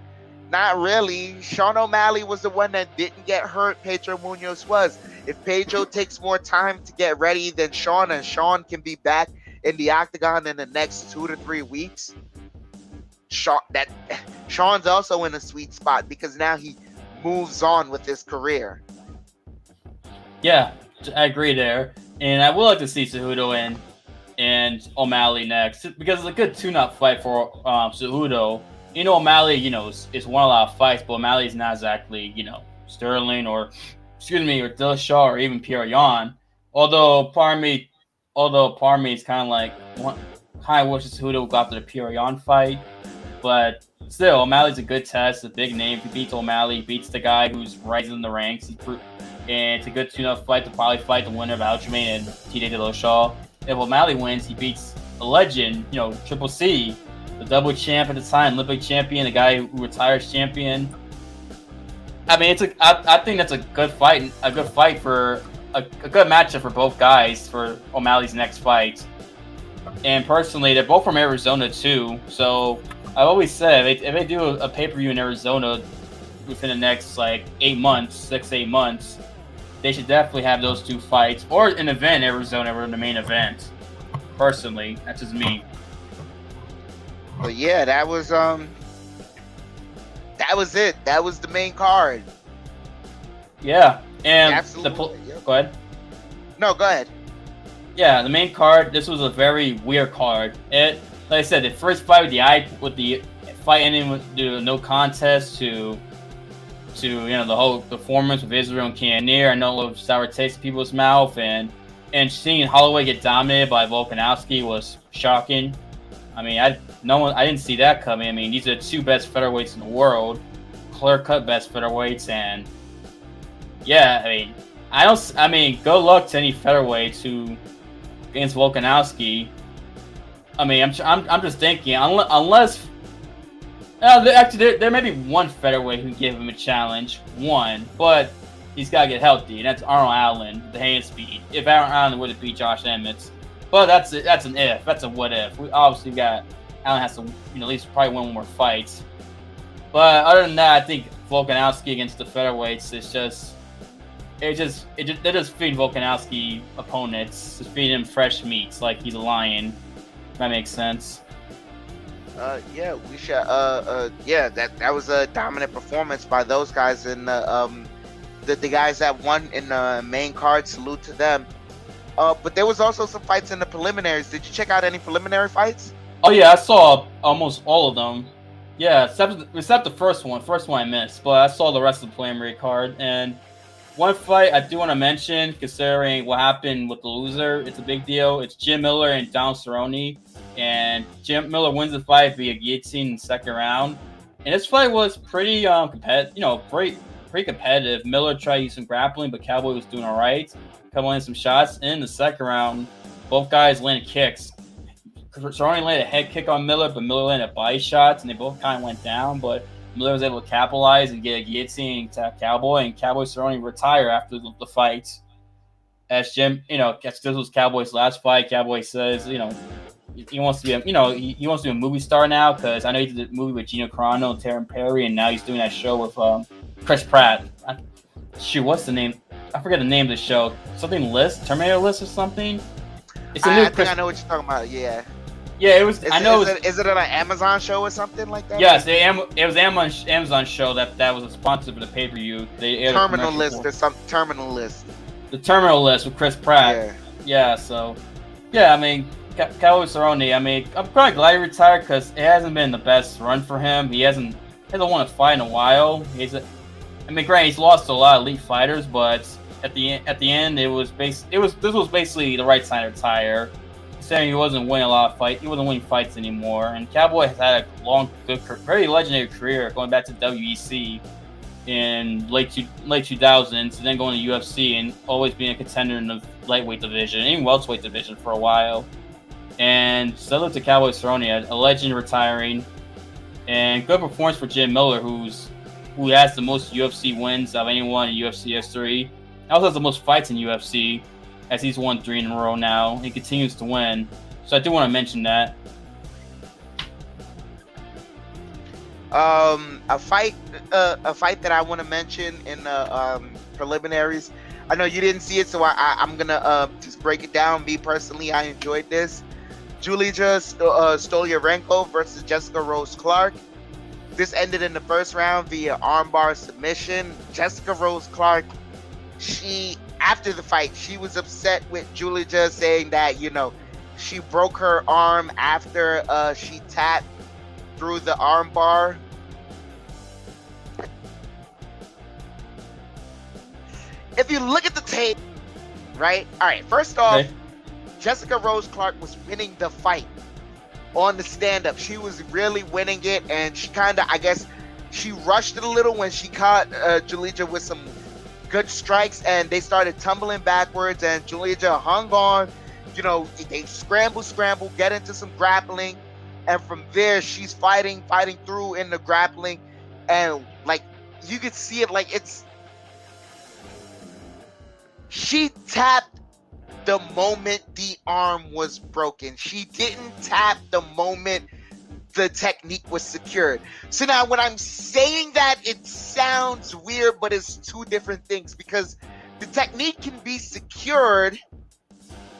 S3: Not really. Sean O'Malley was the one that didn't get hurt. Pedro Munhoz was. If Pedro takes more time to get ready than Sean, and Sean can be back in the octagon in the next 2 to 3 weeks, Sean's also in a sweet spot because now he moves on with his career.
S2: Yeah, I agree there. And I would like to see Cejudo and O'Malley next, because it's a good tune-up fight for Cejudo. O'Malley, is won a lot of fights, but O'Malley's not exactly, Sterling or Dillashaw or even Pierre Yan. Although part of me is kind of like, kind of wishes Cejudo would go after the Pierre Yan fight. But still, O'Malley's a good test, a big name. If he beats O'Malley, beats the guy who's rising in the ranks. And it's a good tune-up fight to probably fight the winner of Aljamain and TJ Dillashaw. If O'Malley wins, he beats a legend, Triple C, the double champ at the time, Olympic champion, the guy who retires champion. I mean, I think that's a good fight, a good matchup for both guys for O'Malley's next fight. And personally, they're both from Arizona too. So I've always said if they do a pay-per-view in Arizona within the next like 8 months, 6-8 months, they should definitely have those two fights or an event in Arizona or the main event. Personally, that's just me.
S3: But yeah, that was it. That was the main card.
S2: Yeah, and
S3: Absolutely.
S2: Go ahead.
S3: No, go ahead.
S2: Yeah, the main card. This was a very weird card. Like I said, the first fight with the fight ending with the no contest to the whole performance with Israel and Cannonier. I know it was sour taste in people's mouth, and seeing Holloway get dominated by Volkanovski was shocking. I mean, I didn't see that coming. I mean, these are the two best featherweights in the world, clear-cut best featherweights, and yeah, I mean, good luck to any featherweights who against Volkanovski. I mean, I'm just thinking unless actually there may be one featherweight who can give him a challenge, but he's got to get healthy, and that's Arnold Allen, the hand speed. If Arnold Allen would have beat Josh Emmett, but that's an if. That's a what if. We obviously got Allen has to at least probably win more fights. But other than that, I think Volkanovski against the featherweights is they're just feeding Volkanovski opponents, just feeding him fresh meats like he's a lion. If that makes sense.
S3: Yeah, we should. Yeah, that was a dominant performance by those guys, and the guys that won in the main card. Salute to them. But there was also some fights in the preliminaries. Did you check out any preliminary fights?
S2: Oh yeah, I saw almost all of them. Yeah, except the first one. First one I missed, but I saw the rest of the preliminary card. And one fight I do want to mention, considering what happened with the loser, it's a big deal. It's Jim Miller and Donald Cerrone. And Jim Miller wins the fight via guillotine in the second round. And this fight was pretty competitive. Pretty competitive. Miller tried to use some grappling, but Cowboy was doing all right. Couple in some shots. And in the second round, both guys landed kicks. Cerrone landed a head kick on Miller, but Miller landed body shots, and they both kind of went down. But Miller was able to capitalize and get a guillotine to Cowboy, and Cowboy Cerrone retire after the fight. As Jim, this was Cowboy's last fight. Cowboy says, he wants to be he wants to be a movie star now, because I know he did the movie with Gina Carano and Taryn Perry, and now he's doing that show with Chris Pratt. What's the name? I forget the name of the show. Something List, Terminator List, or something. It's a new.
S3: I think I know what you're talking about. Yeah.
S2: Yeah, it was.
S3: Is it an Amazon show or something like that?
S2: Yes, it was Amazon show that was a sponsor for the pay-per-view. They aired
S3: Terminal List. There's some Terminal List.
S2: The Terminal List with Chris Pratt. Yeah. So, yeah, I mean, Cowboy Cerrone. I mean, I'm probably glad he retired because it hasn't been the best run for him. He hasn't won a fight in a while. Granted, he's lost to a lot of elite fighters, but at the end, this was basically the right time to retire. Saying he wasn't winning a lot of fights, he wasn't winning fights anymore. And Cowboy has had a long, good, very legendary career, going back to WEC in late 2000s, and then going to UFC and always being a contender in the lightweight division, even welterweight division for a while. And salute to Cowboy Cerrone, a legend retiring, and good performance for Jim Miller, who has the most UFC wins of anyone in UFC history. He also has the most fights in UFC, as he's won 3 in a row now. He continues to win. So I do want to mention that.
S3: A fight that I want to mention in the preliminaries. I know you didn't see it, so I'm gonna just break it down. Me personally, I enjoyed this. Julija Stoliarenko versus Jessica Rose Clark. This ended in the first round via armbar submission. Jessica Rose Clark, after the fight, she was upset with Julija, saying that, she broke her arm after she tapped through the armbar. If you look at the tape, right? All right, first off, okay. Jessica Rose Clark was winning the fight on the stand-up. She was really winning it, and she kind of, I guess, she rushed it a little when she caught Julija with some good strikes, and they started tumbling backwards, and Julija hung on. They scramble, get into some grappling, and from there she's fighting through in the grappling, and you could see it, she tapped the moment the arm was broken. She didn't tap the moment the technique was secured. So now when I'm saying that, it sounds weird, but it's two different things, because the technique can be secured,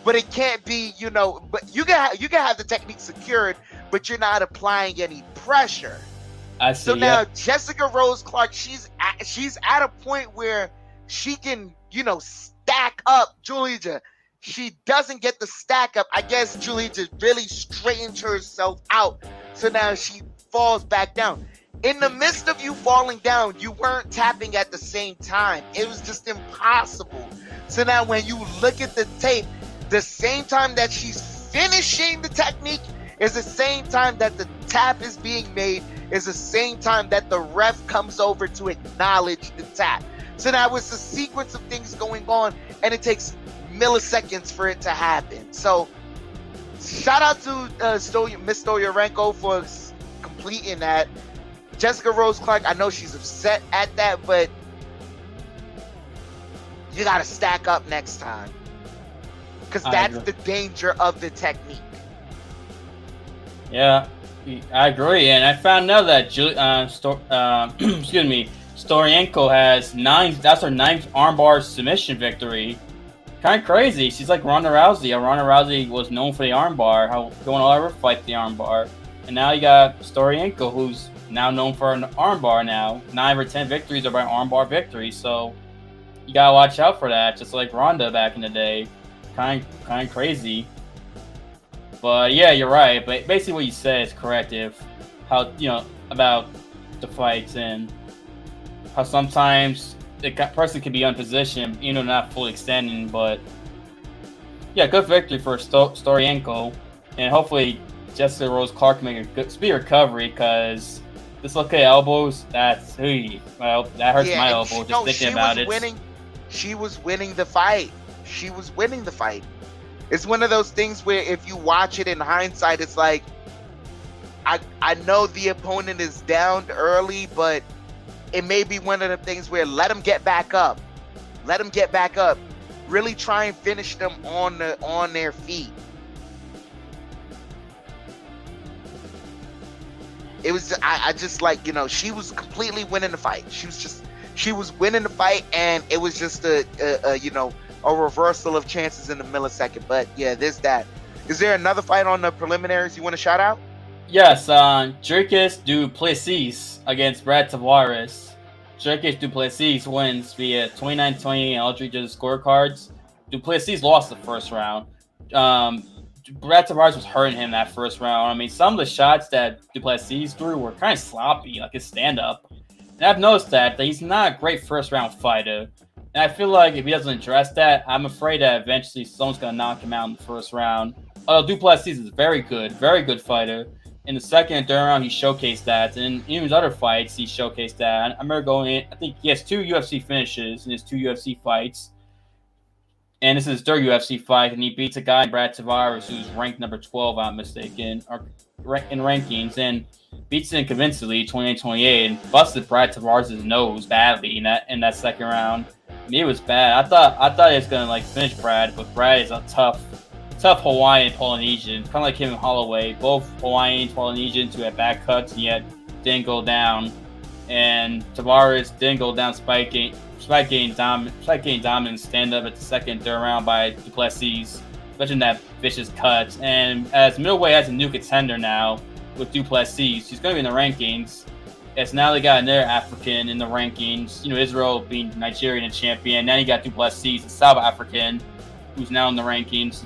S3: but it can't be, but you can have the technique secured, but you're not applying any pressure.
S2: I see.
S3: So now Jessica Rose Clark, she's at a point where she can, stack up Julija. She doesn't get the stack up. I guess Julija really straightens herself out. So now she falls back down. In the midst of you falling down, you weren't tapping at the same time. It was just impossible. So now when you look at the tape, the same time that she's finishing the technique is the same time that the tap is being made, is the same time that the ref comes over to acknowledge the tap. So now it's a sequence of things going on, and it takes milliseconds for it to happen. So shout out to Miss Stoyarenko for completing that. Jessica Rose Clark, I know she's upset at that, but you got to stack up next time, because that's the danger of the technique.
S2: Yeah, I agree. And I found out that Stoyanko has 9. That's her 9th armbar submission victory. Kind of crazy. She's like Ronda Rousey. Ronda Rousey was known for the armbar, how going all over fight the armbar, and now you got Stoyanko, who's now known for an armbar. Now 9 of her 10 victories are by armbar victories. So you gotta watch out for that. Just like Ronda back in the day, kind of crazy. But yeah, you're right. But basically, what you said is correct. How about the fights and how sometimes the person can be unpositioned, not fully extending. But yeah, good victory for Stoyanko, and hopefully Jessica Rose Clark can make a good speedy recovery, because dislocated elbows, that hurts my elbow just thinking about it.
S3: She was winning the fight. It's one of those things where if you watch it in hindsight, it's like, I know the opponent is down early, but it may be one of the things where let them get back up. Really try and finish them on their feet. It was, I just like, she was completely winning the fight. She was winning the fight, and it was just a reversal of chances in the millisecond. But yeah, there's that. Is there another fight on the preliminaries you want to shout out?
S2: Yes, Dricus du Plessis against Brad Tavares. Dricus du Plessis wins via 29-20 and all three judges' scorecards. Du Plessis lost the first round. Brad Tavares was hurting him that first round. I mean, some of the shots that du Plessis threw were kind of sloppy, like his stand-up. And I've noticed that he's not a great first-round fighter. And I feel like if he doesn't address that, I'm afraid that eventually someone's going to knock him out in the first round. Although du Plessis is very good fighter. In the second and third round, he showcased that. And in his other fights, he showcased that. I remember going in, I think he has 2 UFC finishes in his 2 UFC fights. And this is his 3rd UFC fight, and he beats a guy, Brad Tavares, who's ranked number 12, I'm mistaken, in rankings, and beats him convincingly, 28-28, and busted Brad Tavares' nose badly in that second round. I mean, it was bad. I thought he was gonna finish Brad, but Brad is a tough Hawaiian Polynesian, kind of like him and Holloway, both Hawaiian Polynesians who had back cuts and yet didn't go down. And Tavares didn't go down, spiking dominant stand-up at the second and third round by du Plessis, especially in that vicious cut. And as middleweight has a new contender now with du Plessis, she's going to be in the rankings. As now they got another African in the rankings. Israel being Nigerian champion. Now you got du Plessis, a South African, who's now in the rankings.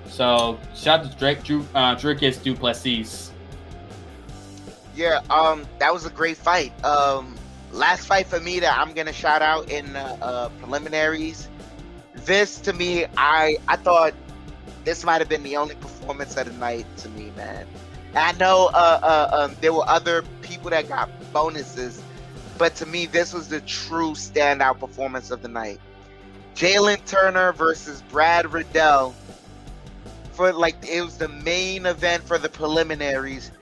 S2: So shout out to Dricus du Plessis.
S3: Yeah, that was a great fight. Last fight for me that I'm gonna shout out in preliminaries. This, to me, I thought this might have been the only performance of the night to me, man. And I know there were other people that got bonuses, but to me, this was the true standout performance of the night. Jalin Turner versus Brad Riddell. It was the main event for the preliminaries.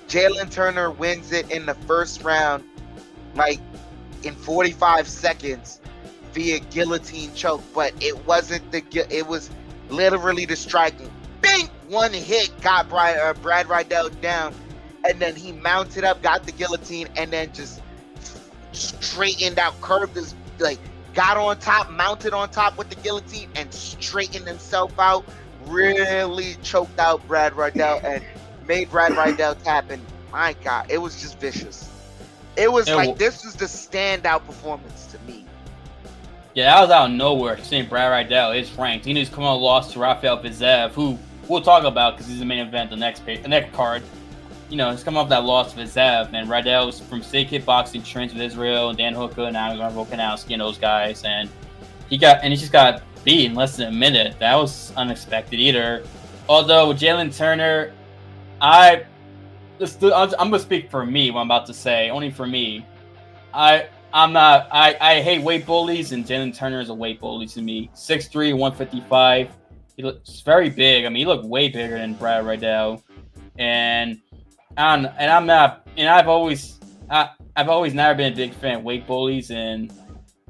S3: Jalin Turner wins it in the first round, in 45 seconds via guillotine choke, but it wasn't it was literally the striking. Bing! One hit got Brad Riddell down, and then he mounted up, got the guillotine, and then just straightened out, curved his, like, got on top, mounted on top with the guillotine, and straightened himself out. Really choked out Brad Riddell and made Brad Riddell tap. And my God, it was just vicious. It was this was the standout performance to me.
S2: Yeah, that was out of nowhere. Seeing Brad Riddell is ranked. He needs to come on loss to Rafael Fiziev, who we'll talk about because he's the main event the next card. You know, he's coming off that loss to Fiziev, and Riddell's from State Kickboxing, trains with Israel and Dan Hooker and Alexander Volkanovski and those guys, and he just got beat in less than a minute. That was unexpected either. Although with Jalin Turner, I'm gonna speak for me. What I'm about to say, only for me. I hate weight bullies, and Jalin Turner is a weight bully to me. 6'3", 155. He looks very big. I mean, he looked way bigger than Brad Riddell, and I'm not. And I've always never been a big fan of weight bullies, and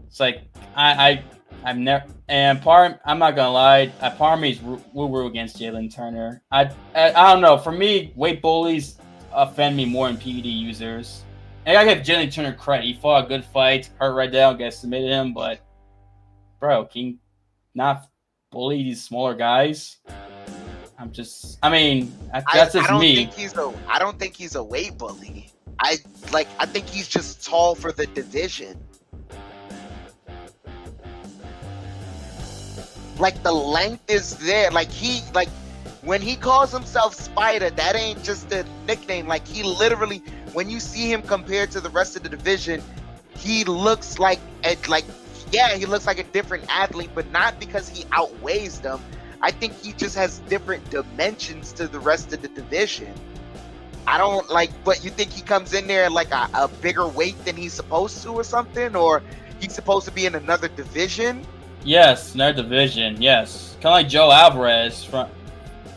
S2: it's like I've never. And I'm not gonna lie, part of me is woo against Jalin Turner. I don't know. For me, weight bullies offend me more than PED users. And I give Jalin Turner credit. He fought a good fight, hurt Riddell, guys submitted him, but bro, can you not bully these smaller guys? That's just me.
S3: I don't think he's a weight bully. I think he's just tall for the division. Like, the length is there. When he calls himself Spider, that ain't just a nickname. Like, he literally, when you see him compared to the rest of the division, he looks he looks like a different athlete, but not because he outweighs them. I think he just has different dimensions to the rest of the division. I don't but you think he comes in there like a bigger weight than he's supposed to or something? Or he's supposed to be in another division?
S2: Yes, another division, yes. Kind of like Joe Alvarez, from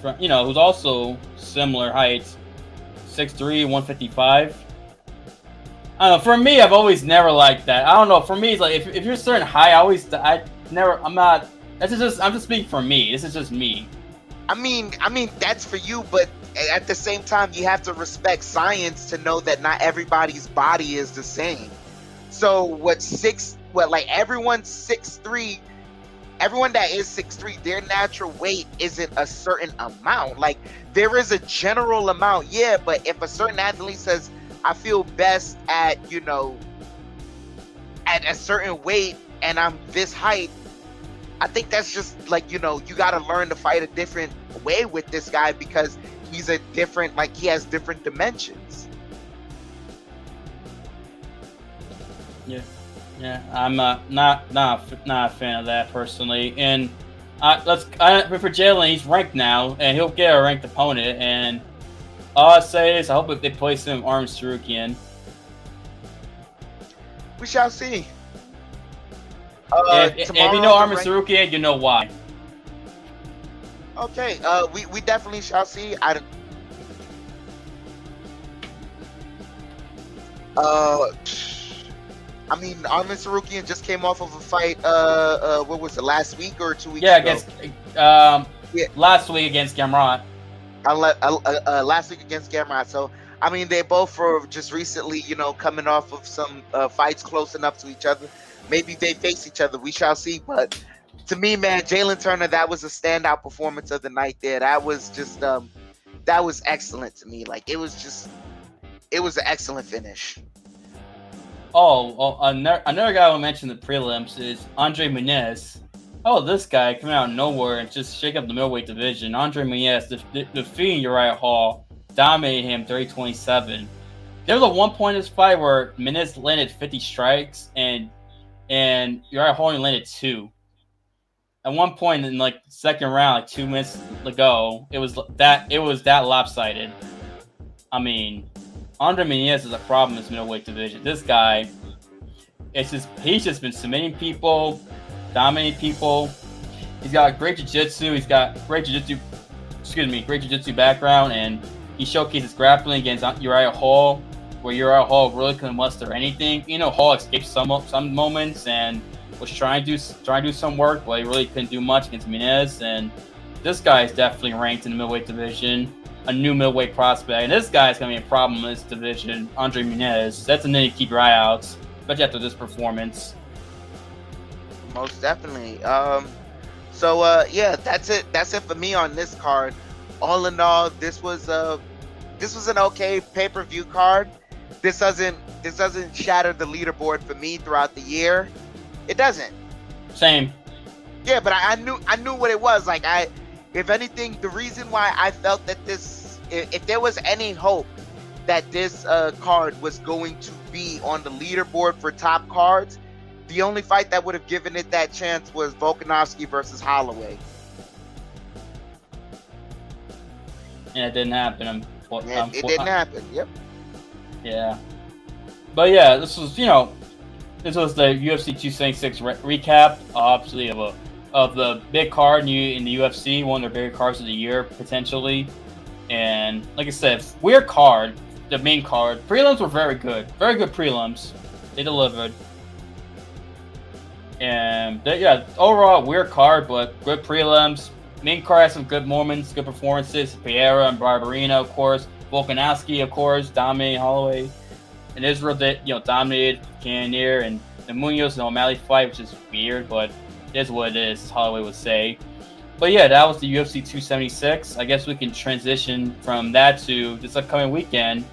S2: who's also similar heights, 6'3", 155. I don't know, for me, I've always never liked that. I don't know, for me, it's like, if you're a certain height, I'm just speaking for me. This is just me.
S3: I mean, that's for you, but at the same time, you have to respect science to know that not everybody's body is the same. So everyone's 6'3", everyone that is 6'3", their natural weight isn't a certain amount. Like, there is a general amount, yeah, but if a certain athlete says, I feel best at a certain weight and I'm this height, I think that's just you got to learn to fight a different way with this guy because he's he has different dimensions.
S2: Yeah, I'm not a fan of that personally. And for Jalin, he's ranked now, and he'll get a ranked opponent. And all I say is, I hope if they place him Arman Tsarukyan.
S3: We shall see.
S2: If you know Arman Tsarukyan, you know why.
S3: Okay, we definitely shall see. Arman Tsarukyan just came off of a fight. What was it, last week or 2 weeks ago?
S2: Last week against Gamrot.
S3: Last week against Gamrot. So they both were just recently, coming off of some fights close enough to each other. Maybe they face each other. We shall see. But to me, man, Jalin Turner, that was a standout performance of the night. There, that was just that was excellent to me. Like, it was an excellent finish.
S2: Another guy I will mention in the prelims is Andre Munhoz. This guy coming out of nowhere and just shake up the middleweight division. Andre Munhoz defeating Uriah Hall, dominated him 30-27. There was a one point in this fight where Munhoz landed 50 strikes and Uriah Hall only landed 2. At one point in the second round, 2 minutes ago, it was that lopsided. Andre Munhoz is a problem in this middleweight division. This guy, he's just been submitting people, dominating people. He's got great jiu-jitsu. He's got great jiu-jitsu background, and he showcases grappling against Uriah Hall, where Uriah Hall really couldn't muster anything. Hall escaped some moments and was trying to do some work, but he really couldn't do much against Munhoz. And this guy is definitely ranked in the middleweight division, a new middleweight prospect, and this guy's gonna be a problem in this division. Andre Munhoz, that's a name to keep your eye out, especially after this performance.
S3: Most definitely. Yeah, that's it. That's it for me on this card. All in all, this was an okay pay-per-view card. This doesn't shatter the leaderboard for me throughout the year. It doesn't.
S2: Same.
S3: Yeah, but I knew what it was. Like, if anything, the reason why I felt that if there was any hope that this card was going to be on the leaderboard for top cards, the only fight that would have given it that chance was Volkanovski versus Holloway.
S2: And it didn't happen.
S3: It didn't happen. Yep.
S2: Yeah. But yeah, this was the UFC 276 recap, obviously of the big card in the UFC, one of their bigger cards of the year potentially. And like I said, weird card, the main card. Prelims were very good prelims. They delivered. And overall weird card, but good prelims. Main card has some good moments, good performances. Pereira and Barberena, of course. Volkanovski, of course, dominated Holloway. And Israel dominated Cannonier and the Munhoz and O'Malley fight, which is weird, but it is what it is, Holloway would say. But yeah, that was the UFC 276. I guess we can transition from that to this upcoming weekend,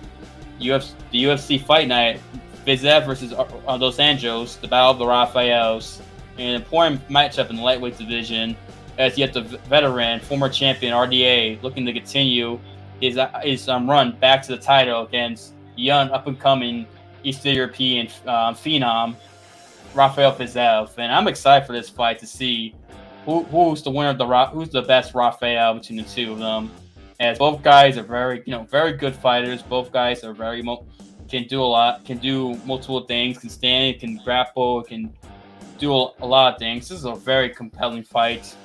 S2: the UFC Fight Night, Fiziev versus Dos Anjos, the Battle of the Rafaels, an important matchup in the lightweight division, as yet the veteran, former champion RDA, looking to continue his run back to the title against young up-and-coming Eastern European phenom, Rafael Fiziev. And I'm excited for this fight to see who's the winner of who's the best Rafael between the two of them. As both guys are very good fighters. Both guys are can do a lot, can do multiple things, can stand, can grapple, can do a lot of things. This is a very compelling fight.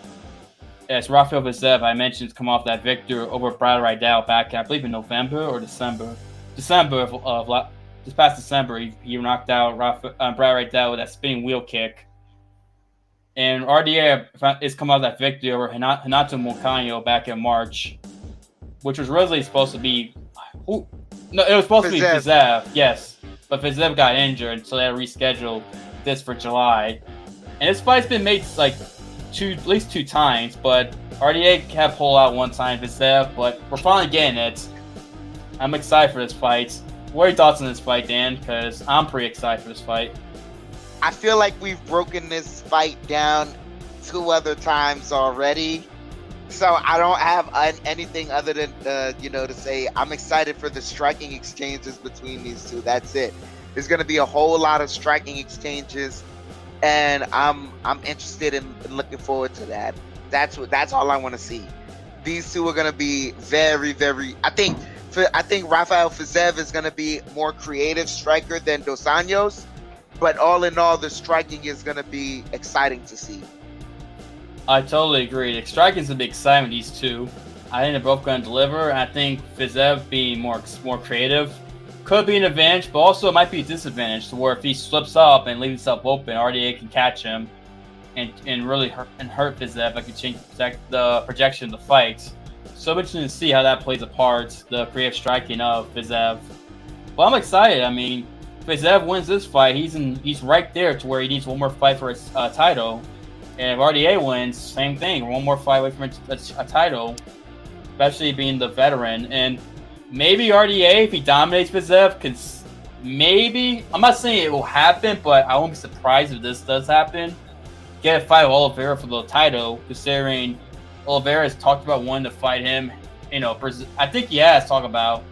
S2: As Rafael Fiziev, I mentioned, come off that victory over Brad Riddell back, I believe, in November or December. This past December, he knocked out Brad Riddell with that spinning wheel kick. And RDA is come out of that victory over Renato Moicano back in March, which was originally supposed to be it was supposed to be Fiziev, yes, but Fiziev got injured, so they had to reschedule this for July. And this fight's been made like at least two times, but RDA have pulled out one time Fiziev, but we're finally getting it. I'm excited for this fight. What are your thoughts on this fight, Dan? Because I'm pretty excited for this fight.
S3: I feel like we've broken this fight down 2 other times already, so I don't have anything other than to say I'm excited for the striking exchanges between these two. That's it. There's going to be a whole lot of striking exchanges, and I'm interested in looking forward to that. That's all I want to see. These two are going to be very, very. I think Rafael Fiziev is going to be more creative striker than Dos Anjos, but all in all, the striking is going to be exciting to see.
S2: I totally agree. The striking is a big excitement. These two, I think they're both going to deliver. I think Fiziev being more creative could be an advantage, but also it might be a disadvantage to where if he slips up and leaves himself open, RDA can catch him and really hurt Fiziev. That could change the projection of the fight. So interesting to see how that plays a part, the creative striking of Fiziev. But I'm excited. I mean, if Fiziev wins this fight, he's right there to where he needs one more fight for his title. And if RDA wins, same thing, one more fight away from a title, especially being the veteran. And maybe RDA, if he dominates Fiziev, maybe, I'm not saying it will happen, but I won't be surprised if this does happen. Get a fight with Oliveira for the title, considering Oliveira has talked about wanting to fight him. I think he has talked about,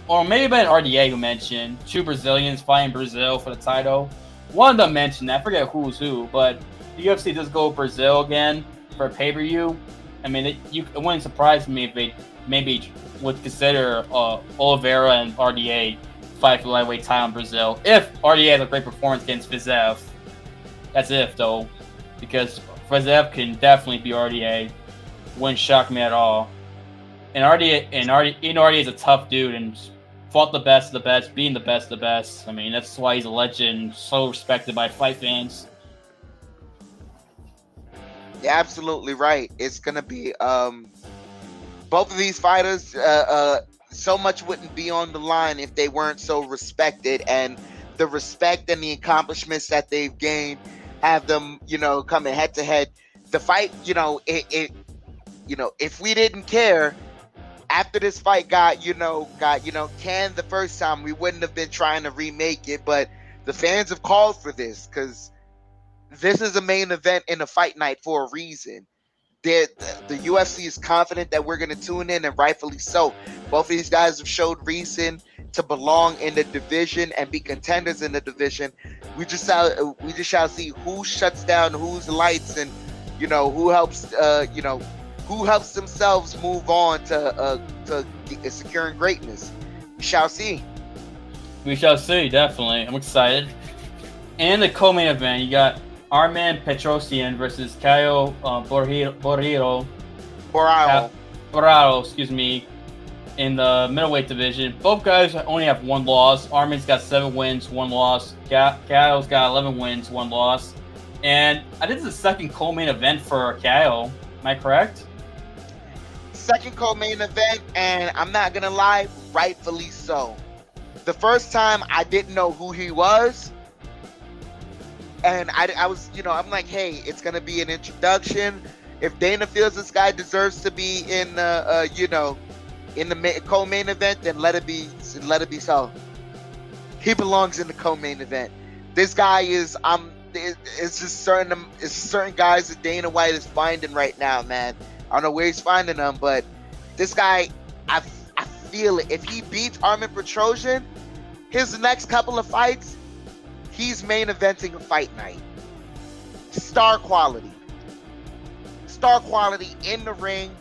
S2: or maybe an RDA who mentioned 2 Brazilians fighting Brazil for the title. One of them mentioned that. I forget who's who, but the UFC does go Brazil again for a pay-per-view. I mean, it wouldn't surprise me if they maybe would consider Oliveira and RDA fight for the lightweight title in Brazil. If RDA has a great performance against Fiziev. That's if, though, because Fiziev can definitely be RDA. Wouldn't shock me at all. And RDA is a tough dude and fought the best of the best, being the best of the best. I mean, that's why he's a legend, so respected by fight fans.
S3: You're absolutely right. It's gonna be both of these fighters. So much wouldn't be on the line if they weren't so respected, and the respect and the accomplishments that they've gained have them, coming head to head. The fight, if we didn't care after this fight got canned the first time, we wouldn't have been trying to remake it. But the fans have called for this because this is a main event in a fight night for a reason. The UFC is confident that we're going to tune in, and rightfully so. Both of these guys have showed reason to belong in the division and be contenders in the division. We just shall see who shuts down whose lights, and who helps themselves move on to securing greatness. We shall see.
S2: We shall see, definitely. I'm excited. And the co-main event, you got Arman Petrosyan versus Caio Borraro, excuse me, in the middleweight division. Both guys only have one loss. Arman's got 7 wins, 1 loss. Caio's got 11 wins, 1 loss. And I think it's the second co-main event for Caio. Am I correct?
S3: Second co-main event, and I'm not gonna lie, rightfully so. The first time I didn't know who he was. And I was, I'm like, hey, it's gonna be an introduction. If Dana feels this guy deserves to be in, in the co-main event, then let it be so. He belongs in the co-main event. This guy is, it's just certain guys that Dana White is finding right now, man. I don't know where he's finding them, but this guy, I feel it. If he beats Arman Petrosyan, his next couple of fights, he's main eventing a fight night. Star quality in the ring.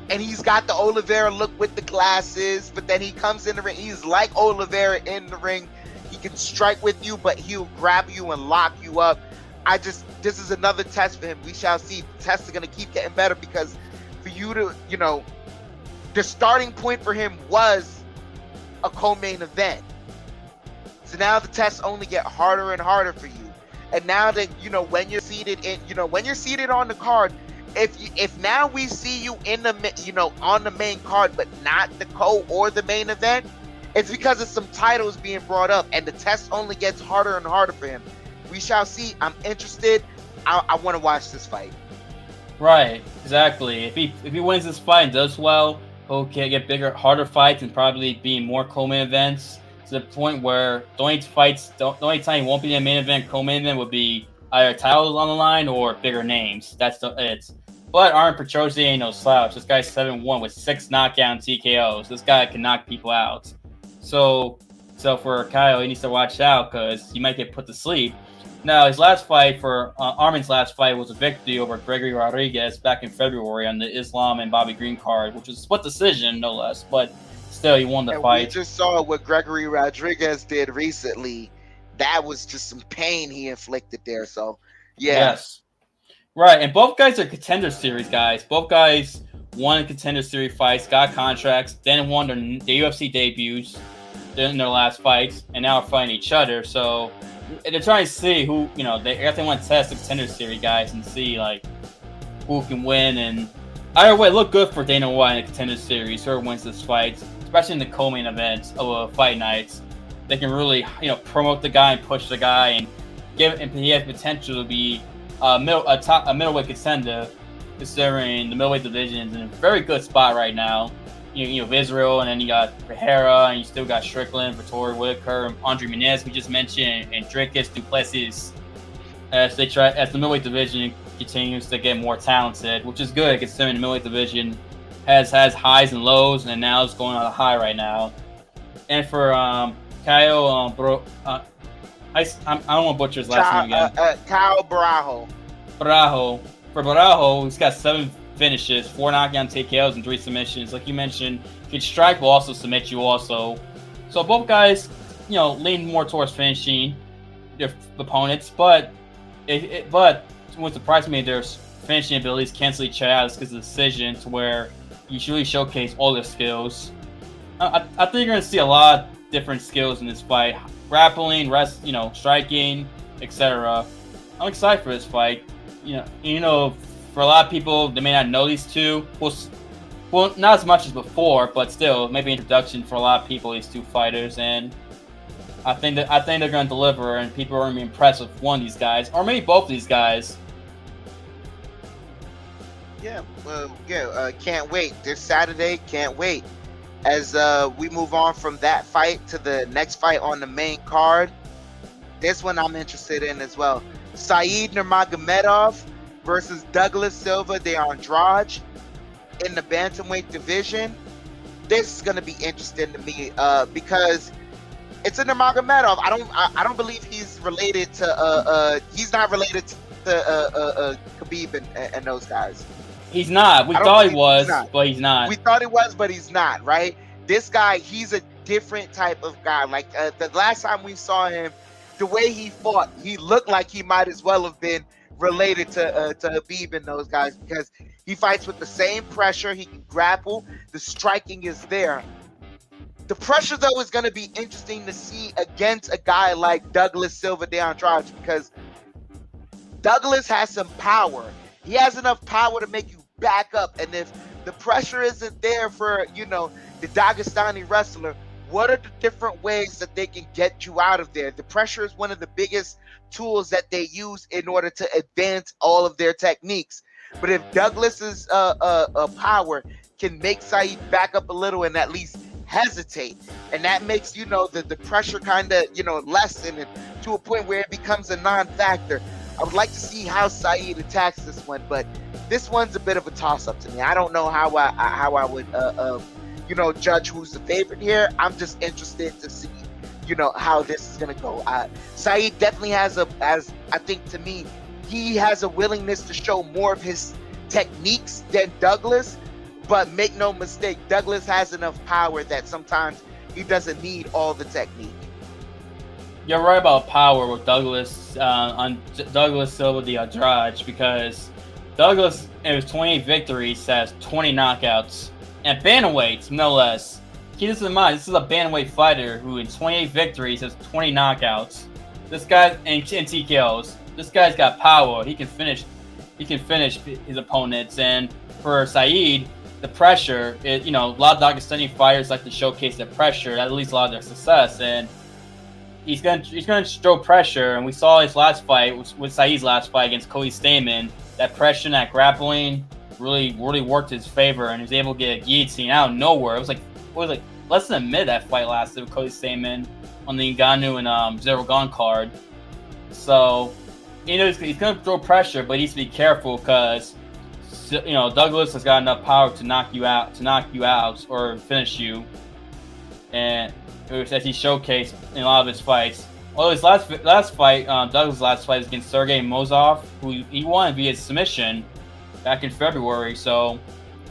S3: And he's got the Oliveira look with the glasses, but then he comes in the ring. He's like Oliveira in the ring. He can strike with you, but he'll grab you and lock you up. This is another test for him. We shall see. The tests are going to keep getting better, because for you to, the starting point for him was a co-main event. So now the tests only get harder and harder for you. And now that, when you're seated on the card, if now we see you in the, on the main card, but not the co or the main event, it's because of some titles being brought up, and the test only gets harder and harder for him. We shall see. I'm interested. I want to watch this fight.
S2: Right, exactly. If he wins this fight and does well, he'll get bigger, harder fights, and probably be in more co-main events, to the point where the only time he won't be in the main event, co-main event, would be either titles on the line or bigger names. That's it. But Arman Petrosyan ain't no slouch. This guy's 7-1 with 6 knockdown TKOs. This guy can knock people out. So for Caio, he needs to watch out, because he might get put to sleep. Now, his last fight Arman's last fight was a victory over Gregory Rodriguez back in February on the Islam and Bobby Green card, which was a split decision, no less. But still, he won the fight.
S3: We just saw what Gregory Rodriguez did recently. That was just some pain he inflicted there. So, yeah.
S2: Yes. Right, and both guys are Contender Series guys. Both guys won Contender Series fights, got contracts, then won their UFC debuts in their last fights, and now are fighting each other. So they're trying to see who, they want to test the Contender Series guys and see who can win. And either way, look good for Dana White in the Contender Series. Whoever wins this fight, especially in the co-main events of fight nights, they can really promote the guy and push the guy, and he has potential to be a middleweight contender, considering the middleweight division is in a very good spot right now. You have Israel, and then you got Pereira, and you still got Strickland, Vittori Whitaker, Andre Muniz, we just mentioned, and Dricus, Duplessis, as the middleweight division continues to get more talented, which is good, considering the middleweight division has highs and lows, and now it's going on a high right now. And for Caio, I don't want to butcher his last name again.
S3: Caio Borraro.
S2: For Borraro, he's got 7 finishes, 4 knockdown TKOs, and 3 submissions. Like you mentioned, he can strike but also submit you also. So both guys, lean more towards finishing their opponents, but what surprised me, their finishing abilities cancel each other out because of the decision, to where you should really showcase all their skills. I think you're going to see a lot of different skills in this fight. Grappling, striking, etc. I'm excited for this fight. for a lot of people, they may not know these two. Well, not as much as before, but still, maybe introduction for a lot of people. These two fighters, and I think they're going to deliver, and people are going to be impressed with one of these guys, or maybe both of these guys.
S3: Yeah, well, can't wait. This Saturday, can't wait. As we move on from that fight to the next fight on the main card, this one I'm interested in as well. Said Nurmagomedov versus Douglas Silva de Andrade in the bantamweight division. This is going to be interesting to me because it's a Nurmagomedov. I don't believe he's related to he's not related to Khabib and those guys.
S2: He's not. We thought he was, but he's not.
S3: We thought he was, but he's not, right? This guy, he's a different type of guy. Like the last time we saw him, the way he fought, he looked like he might as well have been related to Khabib and those guys, because he fights with the same pressure. He can grapple. The striking is there. The pressure, though, is going to be interesting to see against a guy like Douglas Silva de Andrade, because Douglas has some power. He has enough power to make you back up. And if the pressure isn't there for, the Dagestani wrestler, what are the different ways that they can get you out of there? The pressure is one of the biggest tools that they use in order to advance all of their techniques. But if Douglas's power can make Said back up a little and at least hesitate, and that makes, the pressure kind of, lessen it to a point where it becomes a non-factor. I would like to see how Said attacks this one, but this one's a bit of a toss-up to me. I don't know how I would, judge who's the favorite here. I'm just interested to see, how this is going to go. Said definitely has I think to me, he has a willingness to show more of his techniques than Douglas, but make no mistake, Douglas has enough power that sometimes he doesn't need all the technique.
S2: You're right about power with Douglas on Douglas Silva de Andrade, because Douglas, in his 28 victories, has 20 knockouts. And bantamweights, no less. Keep this in mind, this is a bantamweight fighter who in 28 victories has 20 knockouts. This guy, and TKOs, this guy's got power. He can finish his opponents. And for Said, the pressure, a lot of Dagestani fighters like to showcase their pressure. That leads a lot of their success. And he's gonna throw pressure, and we saw his last fight with Said's last fight against Cody Stamann. That pressure, that grappling, really worked his favor, and he was able to get a guillotine out of nowhere. It was like less than a minute that fight lasted with Cody Stamann on the Ngannou and Zero Gon card. So he's gonna throw pressure, but he needs to be careful, because Douglas has got enough power to knock you out or finish you, and as he showcased in a lot of his fights. Well, his last fight, Douglas' last fight was against Sergey Mozov, who he won via submission back in February, so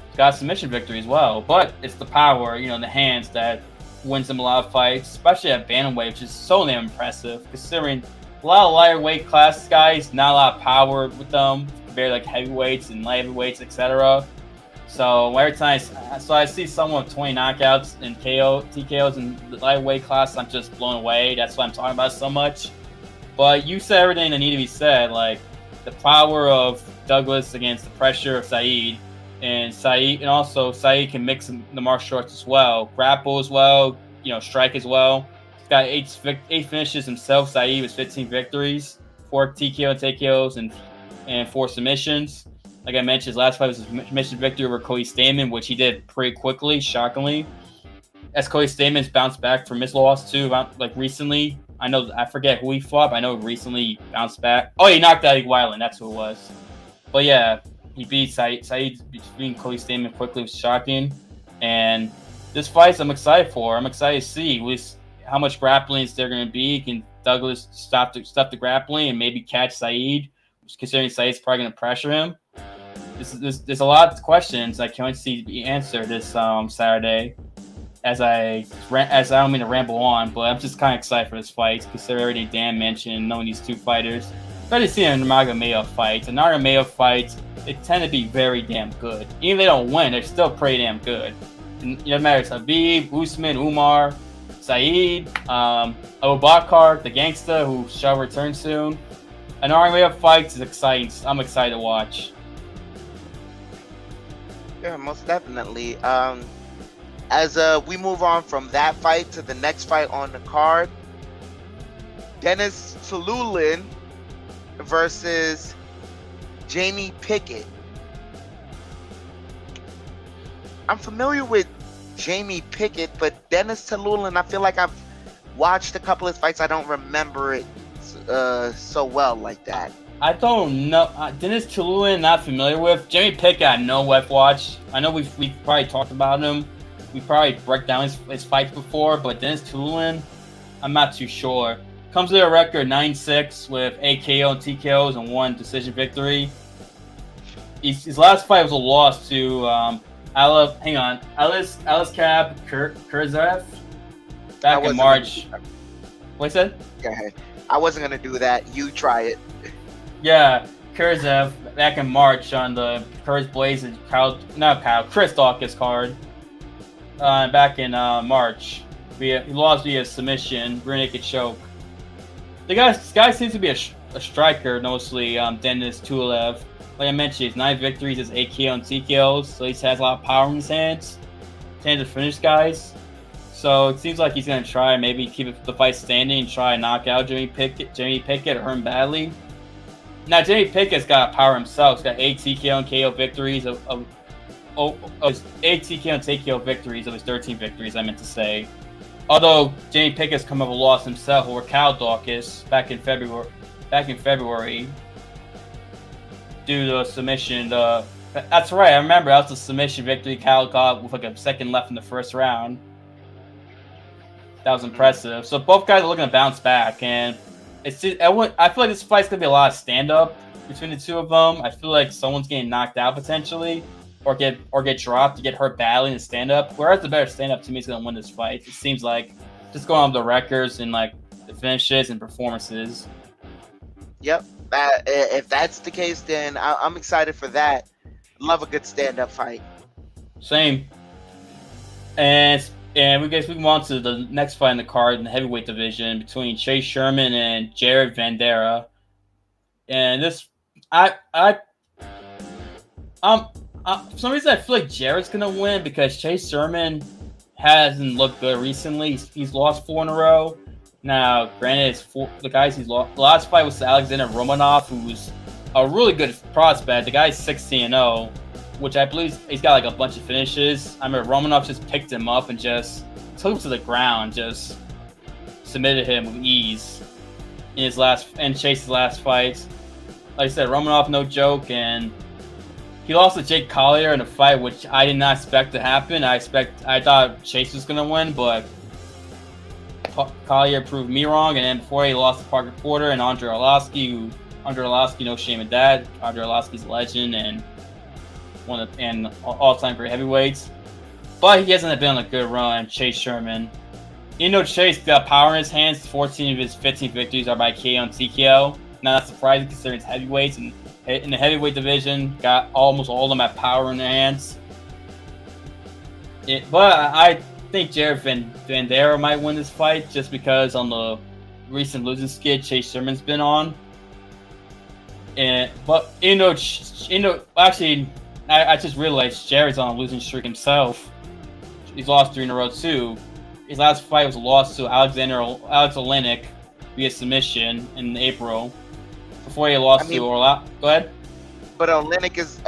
S2: he's got a submission victory as well. But it's the power, the hands, that wins him a lot of fights, especially at bantamweight, which is so damn impressive, considering a lot of lighter weight class guys, not a lot of power with them, compared to like heavyweights and light heavyweights, etc. So every time I see someone with 20 knockouts and TKOs in the lightweight class, I'm just blown away. That's why I'm talking about it so much. But you said everything that needed to be said, like the power of Douglas against the pressure of Said, and also Said can mix the martial arts as well, grapple as well, strike as well. He's got eight finishes himself. Said with 15 victories, 4 TKO and TKOs, and 4 submissions. Like I mentioned, his last fight was his submission victory over Cody Stamann, which he did pretty quickly, shockingly. As Cody Stamann's bounced back from his loss too, recently. I forget who he fought, but I know recently he bounced back. Oh, he knocked out Weiland, that's who it was. But yeah, he beat Said beating Cody Stamann quickly was shocking. And this fight I'm excited for. I'm excited to see how much grappling they're going to be. Can Douglas stop the grappling and maybe catch Said, considering Said's probably going to pressure him? There's a lot of questions I can't see to be answered this Saturday. As I don't mean to ramble on, but I'm just kind of excited for this fight, considering everything Dan mentioned, knowing these two fighters. Especially seeing Nurmagomedov fights. And Nurmagomedov fights, they tend to be very damn good. Even if they don't win, they're still pretty damn good. And it doesn't matter, it's Habib, Usman, Umar, Said, Abubakar, the gangster who shall return soon. An army of fights is exciting. I'm excited to watch.
S3: Yeah, most definitely. As we move on from that fight to the next fight on the card, Dennis Tululin versus Jamie Pickett. I'm familiar with Jamie Pickett, but Dennis Tululin, I feel like I've watched a couple of fights. I don't remember it so well like that.
S2: I don't know. Dennis Tululin, not familiar with. Jamie Pickett, I know I've watched. I know we've probably talked about him. We probably broke down his fights before, but Dennis Tululin, I'm not too sure. Comes with a record 9-6 with 8 KO and TKOs and 1 decision victory. His last fight was a loss to Alice Cab Kurzaev back in March. What you said?
S3: Go ahead. I wasn't gonna do that. You try it.
S2: Yeah, Kurzaev back in March on the Curtis Blaze and Chris Dawkins card. Back in March, he lost via submission, rear naked choke. This guy seems to be a striker mostly. Dennis Tululin, like I mentioned, he's 9 victories, has 8 KO and TKOs, so he has a lot of power in his hands to finish guys. So it seems like he's gonna try maybe keep the fight standing and try and knock out Jamie Pickett or hurt him badly. Now Jamie Pickett's got power himself. He's got 8 TKO and KO victories of his 8 TKO and TKO victories of his 13 victories, I meant to say. Although Jamie Pickett's come up with a loss himself over Cal Dawkins back in February due to a submission. That's right, I remember that was a submission victory Cal got with like a second left in the first round. That was impressive. So both guys are looking to bounce back, and I feel like this fight's gonna be a lot of stand up between the two of them. I feel like someone's getting knocked out potentially, or get dropped to get hurt badly in the stand up. Whereas the better stand up to me is gonna win this fight. It seems like just going on the records and like the finishes and performances.
S3: Yep. If that's the case, then I'm excited for that. Love a good stand up fight.
S2: Same. And we move on to the next fight in the card in the heavyweight division between Chase Sherman and Jared Vanderaa. And this, for some reason I feel like Jared's gonna win because Chase Sherman hasn't looked good recently. He's lost 4 in a row. Now, granted, the guys he's lost. The last fight was Alexander Romanov, who's a really good prospect. The guy's 16-0. Which I believe he's got like a bunch of finishes. I remember Romanov just picked him up and just took him to the ground, just submitted him with ease in Chase's last fight. Like I said, Romanov no joke, and he lost to Jake Collier in a fight which I did not expect to happen. I thought Chase was gonna win, but Collier proved me wrong. And then before he lost to Parker Porter and Andre Arlovski, no shame in that. Andre Arlovski's a legend and all-time great heavyweights, but he hasn't been on a good run. Chase Sherman, Chase got power in his hands. 14 of his 15 victories are by KO and TKO. Not that surprising considering it's heavyweights, and in the heavyweight division, got almost all of them have power in their hands. But I think Jared Vanderaa might win this fight just because on the recent losing skid Chase Sherman's been on. Actually. I just realized Jared's on a losing streak himself. He's lost 3 in a row too. His last fight was a loss to Alex Oleinik via submission in April. Before he lost to Orla. Go ahead.
S3: But Oleinik's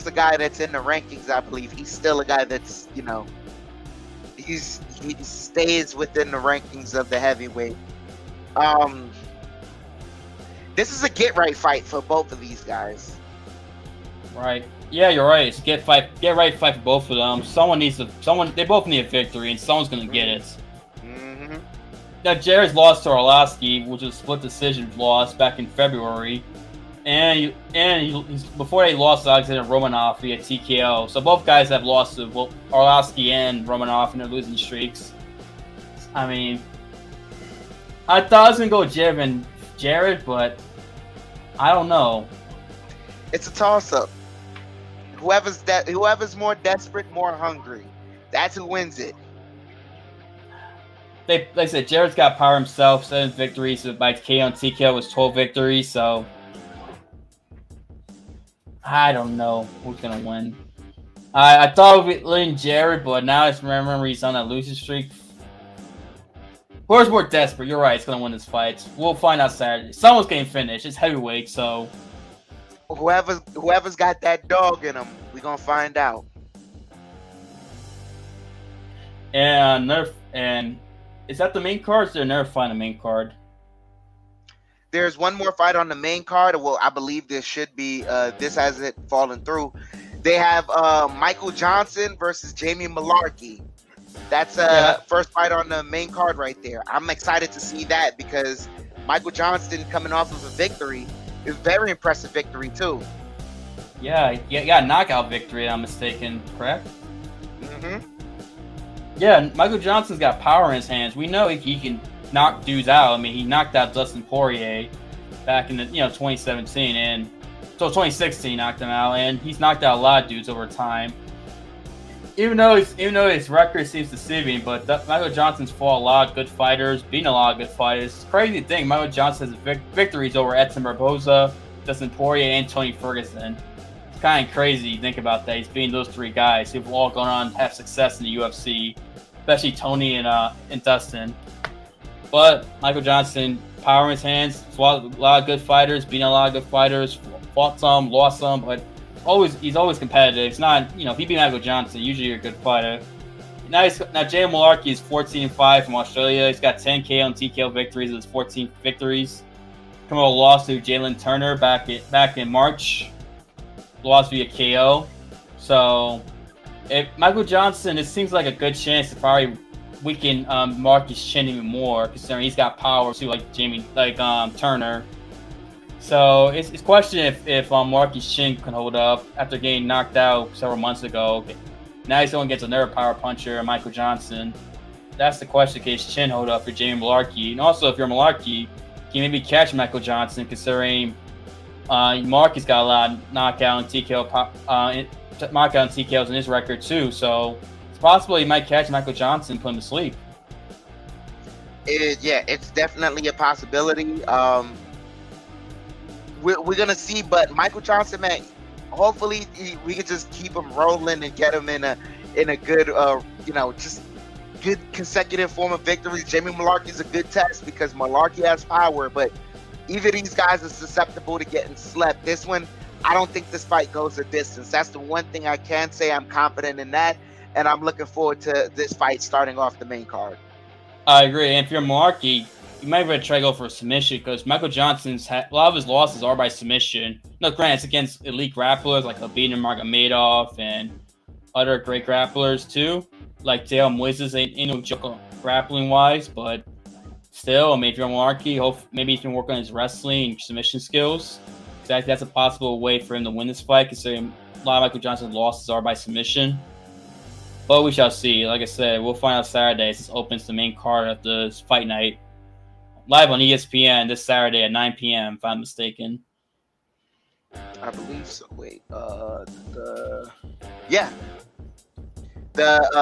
S3: the guy that's in the rankings, I believe. He's still a guy that's he stays within the rankings of the heavyweight. This is a get right fight for both of these guys.
S2: Right. Yeah, you're right. It's a get right fight for both of them. They both need a victory, and someone's gonna get it.
S3: Mm-hmm.
S2: Now, Jared's lost to Arlovski, which was a split decision loss back in February, and before they lost to Alexander Romanov via TKO. So both guys have lost to Arlovski and Romanov in their losing streaks. I mean, I thought I was gonna go with Jared, but I don't know.
S3: It's a toss-up. Whoever's more desperate, more hungry. That's who wins it.
S2: like I said, Jared's got power himself. 7 victories by KO and TKO was 12 victories. So I don't know who's gonna win. I thought we'd win Jared, but now I remember he's on a losing streak. Whoever's more desperate, you're right. It's gonna win this fight. We'll find out Saturday. Someone's getting finished. It's heavyweight, so
S3: whoever's got that dog in them, we're gonna find out.
S2: And is that the main card? Or is there another fight on the main card?
S3: There's one more fight on the main card. Well, I believe this should be. This hasn't fallen through. They have Michael Johnson versus Jamie Mullarkey. That's first fight on the main card right there. I'm excited to see that because Michael Johnson coming off of a victory, is very impressive victory too.
S2: Yeah, knockout victory. I'm mistaken, correct?
S3: Mm-hmm.
S2: Yeah, Michael Johnson's got power in his hands. We know he can knock dudes out. I mean, he knocked out Dustin Poirier back in 2017 and. So 2016 knocked him out, and he's knocked out a lot of dudes over time. Even though his record seems deceiving, but Michael Johnson's fought a lot of good fighters, beaten a lot of good fighters. It's a crazy thing. Michael Johnson has victories over Edson Barboza, Dustin Poirier, and Tony Ferguson. It's kind of crazy to think about that. He's beating those 3 guys who've all gone on to have success in the UFC, especially Tony and Dustin. But Michael Johnson, power in his hands, fought a lot of good fighters, beating a lot of good fighters. Fought some, lost some, but he's always competitive. It's not, if he beat Michael Johnson, usually you're a good fighter. Now Jay Mullarkey is 14-5 from Australia. He's got 10 KO and TKO victories. His 14 victories. Come out a loss to Jalin Turner back in March. Lost via KO. So if Michael Johnson, it seems like a good chance to probably weaken Mullarkey's chin even more, considering he's got power too, like Turner. So it's question if Mullarkey's chin can hold up after getting knocked out several months ago. Now he's going against another power puncher, Michael Johnson. That's the question: can his chin hold up for Jamie Mullarkey? And also, if you're Mullarkey, can you maybe catch Michael Johnson, considering Mullarkey's got a lot of knockout and TKOs in his record too. So it's possible he might catch Michael Johnson and put him to sleep.
S3: It's definitely a possibility. We're gonna see, but Michael Johnson, man, hopefully we can just keep him rolling and get him in a good, just good consecutive form of victories. Jamie Mullarkey's a good test because Mullarkey has power, but either these guys are susceptible to getting slept. This one, I don't think this fight goes a distance. That's the one thing I can say. I'm confident in that, and I'm looking forward to this fight starting off the main card.
S2: I agree. And if you're Mullarkey, you might want to try to go for a submission because Michael Johnson's a lot of his losses are by submission. No, granted, it's against elite grapplers like Abid Nurmagomedov and other great grapplers too. Like Dale Moises ain't no joke grappling wise, but still, I mean, if you're Mullarkey, maybe he can work on his wrestling and submission skills. Because I think that's a possible way for him to win this fight, considering a lot of Michael Johnson's losses are by submission. But we shall see. Like I said, we'll find out Saturday. This opens the main card of the fight night. Live on ESPN this Saturday at 9 p.m. if I'm mistaken.
S3: I believe so. Wait, the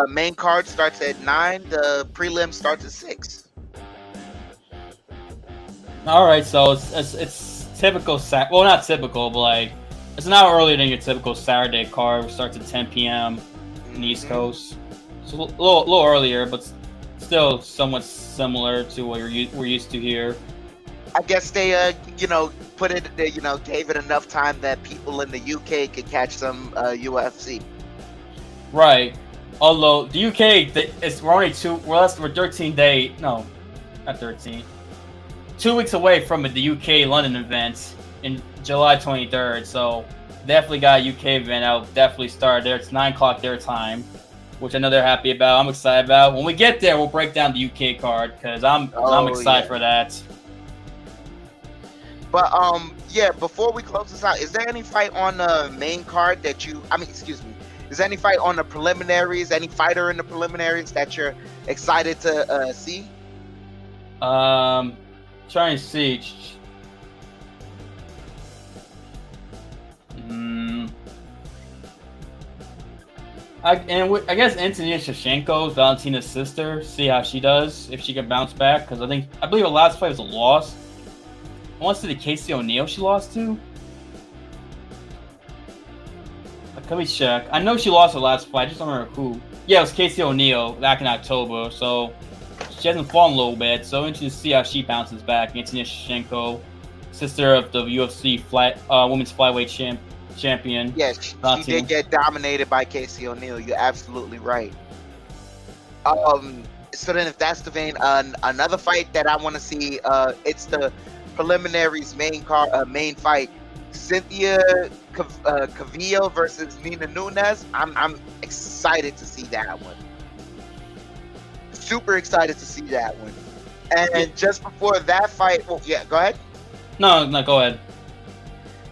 S3: main card starts at 9. The prelim starts at 6.
S2: All right, so it's typical. Well, not typical, but like it's an hour earlier than your typical Saturday card. It starts at 10 p.m. in the East Coast. So a little earlier, but still somewhat similar to what we're used to here.
S3: I guess they, put it, gave it enough time that people in the UK could catch some UFC.
S2: Right. Although the UK, we're 13 days. No, not 13. 2 weeks away from the UK London event in July 23rd. So definitely got a UK event out. Definitely started there. It's 9 o'clock their time, which I know they're happy about. I'm excited about. When we get there, we'll break down the UK card because I'm excited for that.
S3: But before we close this out, is there any fight on the main card is there any fight on the preliminaries? Any fighter in the preliminaries that you're excited to see?
S2: Trying to see. I guess Antonia Shevchenko, Valentina's sister, see how she does, if she can bounce back, because I believe her last fight was a loss. I want to see the Casey O'Neill she lost to. Let me check. I know she lost her last fight, I just don't remember who. Yeah, it was Casey O'Neill back in October, so she hasn't fallen a little bit, so interesting to see how she bounces back. Antonia Shevchenko, sister of the UFC women's flyweight champion.
S3: Yes, she did get dominated by Casey O'Neill. You're absolutely right. So then, if that's the vein, another fight that I want to see, it's the preliminaries main fight. Cynthia Calvillo versus Nina Nunes. I'm excited to see that one. Super excited to see that one. And just before that fight, well, yeah, go ahead.
S2: No, go ahead.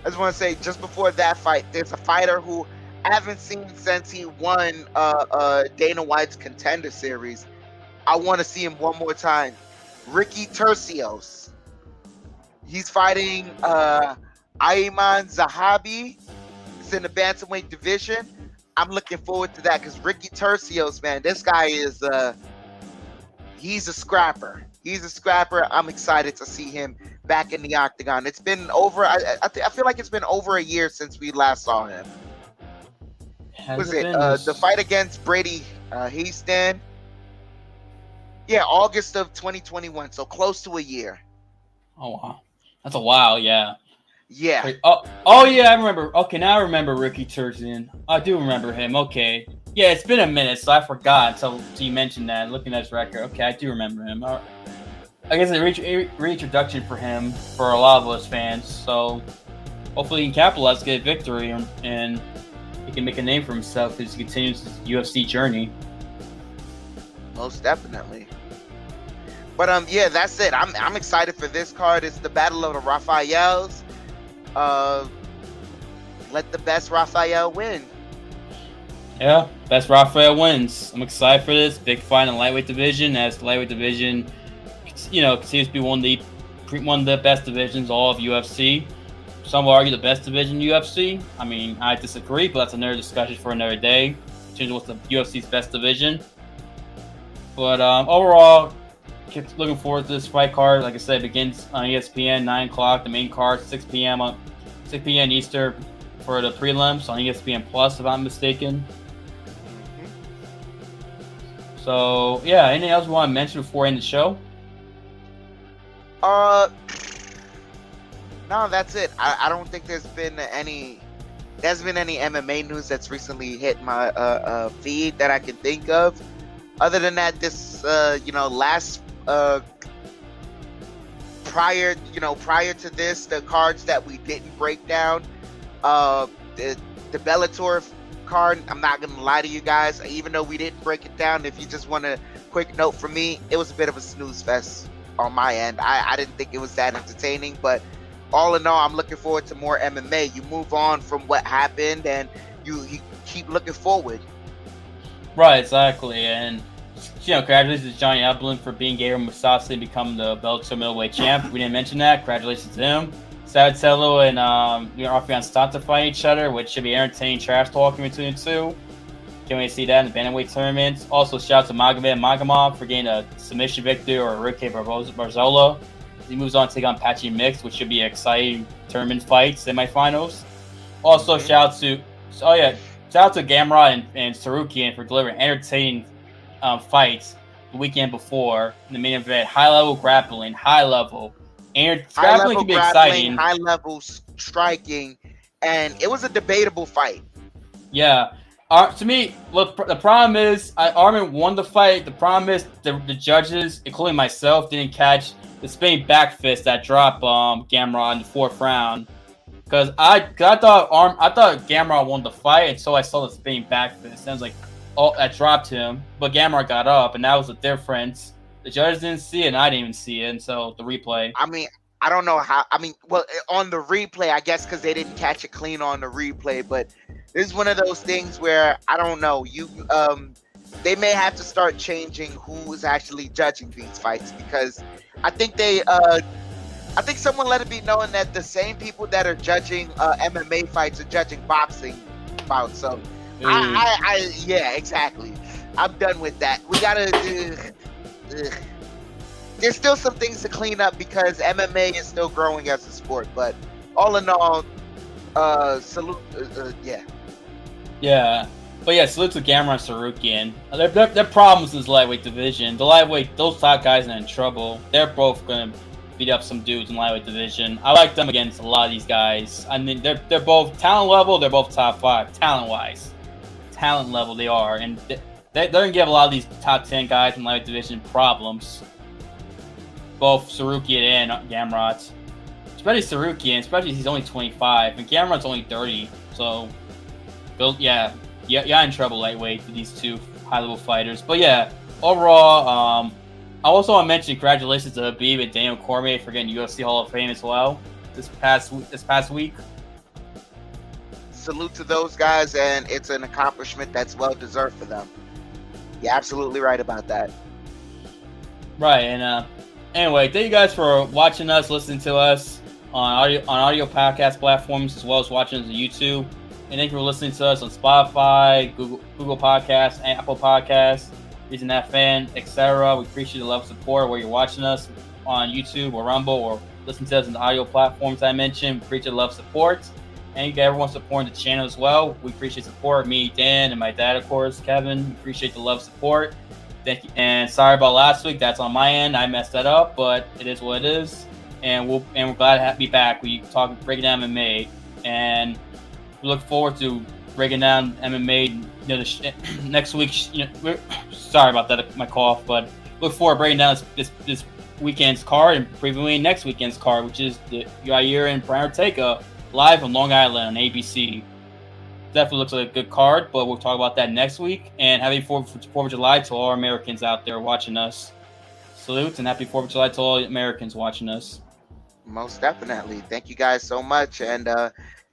S3: I just want to say, just before that fight, there's a fighter who I haven't seen since he won Dana White's Contender Series. I want to see him one more time. Ricky Turcios. He's fighting Ayman Zahabi. It's in the bantamweight division. I'm looking forward to that because Ricky Turcios, man, this guy is he's a scrapper. He's a scrapper. I'm excited to see him back in the octagon. It's been over. I feel like it's been over a year since we last saw him. Was it the fight against Brady Houston? Yeah, August of 2021. So close to a year.
S2: Oh wow, that's a while. Yeah.
S3: Yeah.
S2: Oh yeah, I remember. Okay, now I remember Ricky Turcios. I do remember him. Okay. Yeah, it's been a minute, so I forgot until you mentioned that. Looking at his record, okay, I do remember him. I guess a reintroduction for him for a lot of us fans. So hopefully he can capitalize, get a victory, and he can make a name for himself as he continues his UFC journey.
S3: Most definitely. But yeah, that's it. I'm excited for this card. It's the Battle of the Rafaels. Let the best Rafael win.
S2: Yeah, best Rafael wins. I'm excited for this big fight in the lightweight division, as the lightweight division, continues to be one of the best divisions all of UFC. Some will argue the best division in UFC. I mean, I disagree, but that's another discussion for another day. In terms of what's the UFC's best division. But overall, looking forward to this fight card. Like I said, it begins on ESPN 9 o'clock. The main card 6 p.m. Eastern for the prelims on ESPN Plus, if I'm mistaken. So yeah, anything else you want to mention before we end the show?
S3: No, that's it. I don't think there's been any MMA news that's recently hit my feed that I can think of. Other than that, this last prior to this, the cards that we didn't break down, the Bellator card, I'm not gonna lie to you guys, even though we didn't break it down, if you just want a quick note from me, it was a bit of a snooze fest on my end. I didn't think it was that entertaining, but all in all, I'm looking forward to more MMA. You move on from what happened and you keep looking forward.
S2: Right, exactly. And congratulations to Johnny Eblen for being Gabriel Mousasi and become the Bellator middleweight champ. We didn't mention that. Congratulations to him. Savatello and Rafian Stanta fighting each other, which should be entertaining trash talking between the two. Can't wait to see that in the bantamweight tournaments. Also, shout out to Magomed Magomedov for getting a submission victory over Enrique Barzola. He moves on to take on Patchy Mix, which should be an exciting tournament fight, semifinals. Also, shout out to Gamrot and Sarukian for delivering entertaining fights the weekend before in the main event. High level grappling, grappling can be exciting.
S3: High level striking, and it was a debatable fight.
S2: Yeah. To me, look, the problem is Armin won the fight. The problem is the judges, including myself, didn't catch the spinning back fist that dropped Gamrot in the 4th round. Because I thought Gamrot won the fight until I saw the spinning back fist. And I was like, oh, that dropped him. But Gamrot got up, and that was the difference. The judges didn't see it, and I didn't even see it until the replay.
S3: I mean, I don't know how. I mean, well, on the replay, I guess because they didn't catch it clean on the replay. But this is one of those things where I don't know. They may have to start changing who's actually judging these fights, because I think someone let it be known that the same people that are judging MMA fights are judging boxing bouts. So Yeah, exactly. I'm done with that. We gotta do. There's still some things to clean up because MMA is still growing as a sport, but all in all, salute. Yeah.
S2: Yeah. But yeah, salute to Gamrot and Sarukian. Their problems in this lightweight division. The lightweight, those top guys are in trouble. They're both gonna beat up some dudes in lightweight division. I like them against a lot of these guys. I mean, they're both talent level. They're both top 5 talent wise. Talent level they are, and they're gonna give a lot of these top 10 guys in lightweight division problems. Both Sarukian and Gamrot. Especially Sarukian, especially he's only 25, and Gamrot's only 30. So, yeah, in trouble lightweight for these two high-level fighters. But yeah, overall, I also want to mention congratulations to Habib and Daniel Cormier for getting UFC Hall of Fame as well this past week.
S3: Salute to those guys, and it's an accomplishment that's well deserved for them. You're absolutely right about that.
S2: Right, and anyway, thank you guys for watching us, listening to us on audio podcast platforms, as well as watching us on YouTube. And thank you for listening to us on Spotify, Google Podcasts, Apple Podcasts, Reason That Fan, etc. We appreciate the love and support where you're watching us on YouTube or Rumble or listening to us on the audio platforms I mentioned. We appreciate the love and support. And you get everyone supporting the channel as well. We appreciate support. Me, Dan, and my dad, of course, Kevin. We appreciate the love and support. Thank you. And sorry about last week. That's on my end. I messed that up, but it is what it is. And we're glad to be back. We talk breaking down MMA, and we look forward to breaking down MMA. Next week. Sorry about that, my cough, but look forward to breaking down this weekend's card and previewing next weekend's card, which is the Yair and Bryan Ortega live on Long Island on ABC. Definitely looks like a good card, but we'll talk about that next week. And happy 4th of July to all our Americans out there watching us. Salute and happy 4th of July to all Americans watching us.
S3: Most definitely. Thank you guys so much. And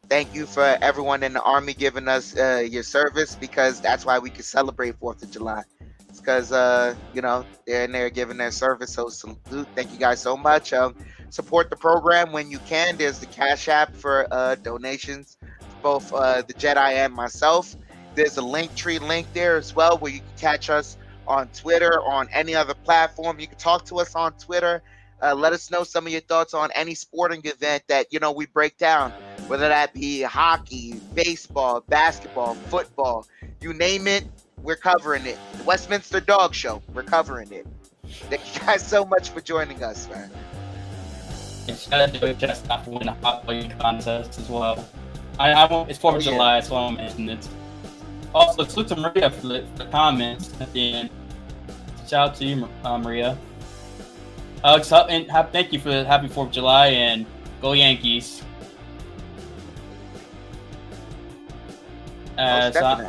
S3: thank you for everyone in the Army giving us your service, because that's why we can celebrate 4th of July. It's because, they're in there giving their service. So salute. Thank you guys so much. Support the program when you can. There's the Cash App for donations, both the Jedi and myself. There's a Linktree link there as well, where you can catch us on Twitter, on any other platform. You can talk to us on Twitter. Let us know some of your thoughts on any sporting event that, we break down, whether that be hockey, baseball, basketball, football, you name it, we're covering it. The Westminster Dog Show, we're covering it. Thank you guys so much for joining us, man.
S2: And shout out to just after winning a hot plate contest as well. I won't. It's 4th of July, so I won't mention it. Also, salute to Maria for the comments at the end. Shout out to you, Maria. Alex, and thank you for the happy 4th of July, and go Yankees. As I'm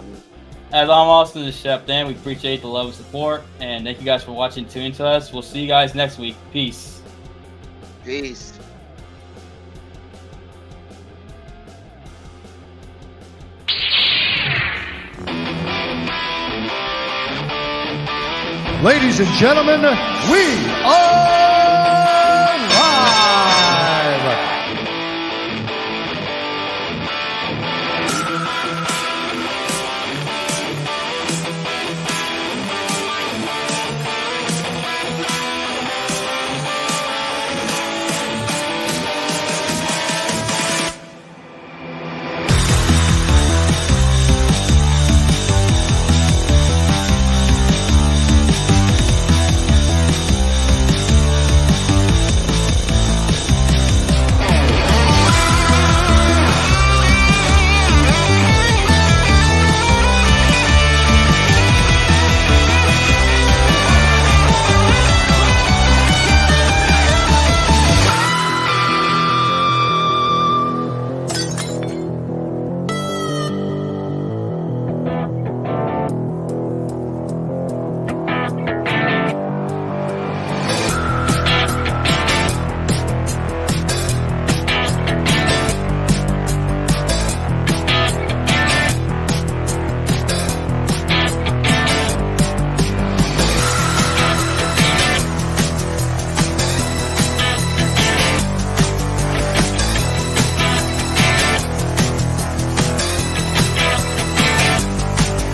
S2: Austin, the Chef Dan, we appreciate the love and support, and thank you guys for watching and tuning to us. We'll see you guys next week. Peace.
S3: Peace.
S1: Ladies and gentlemen, we are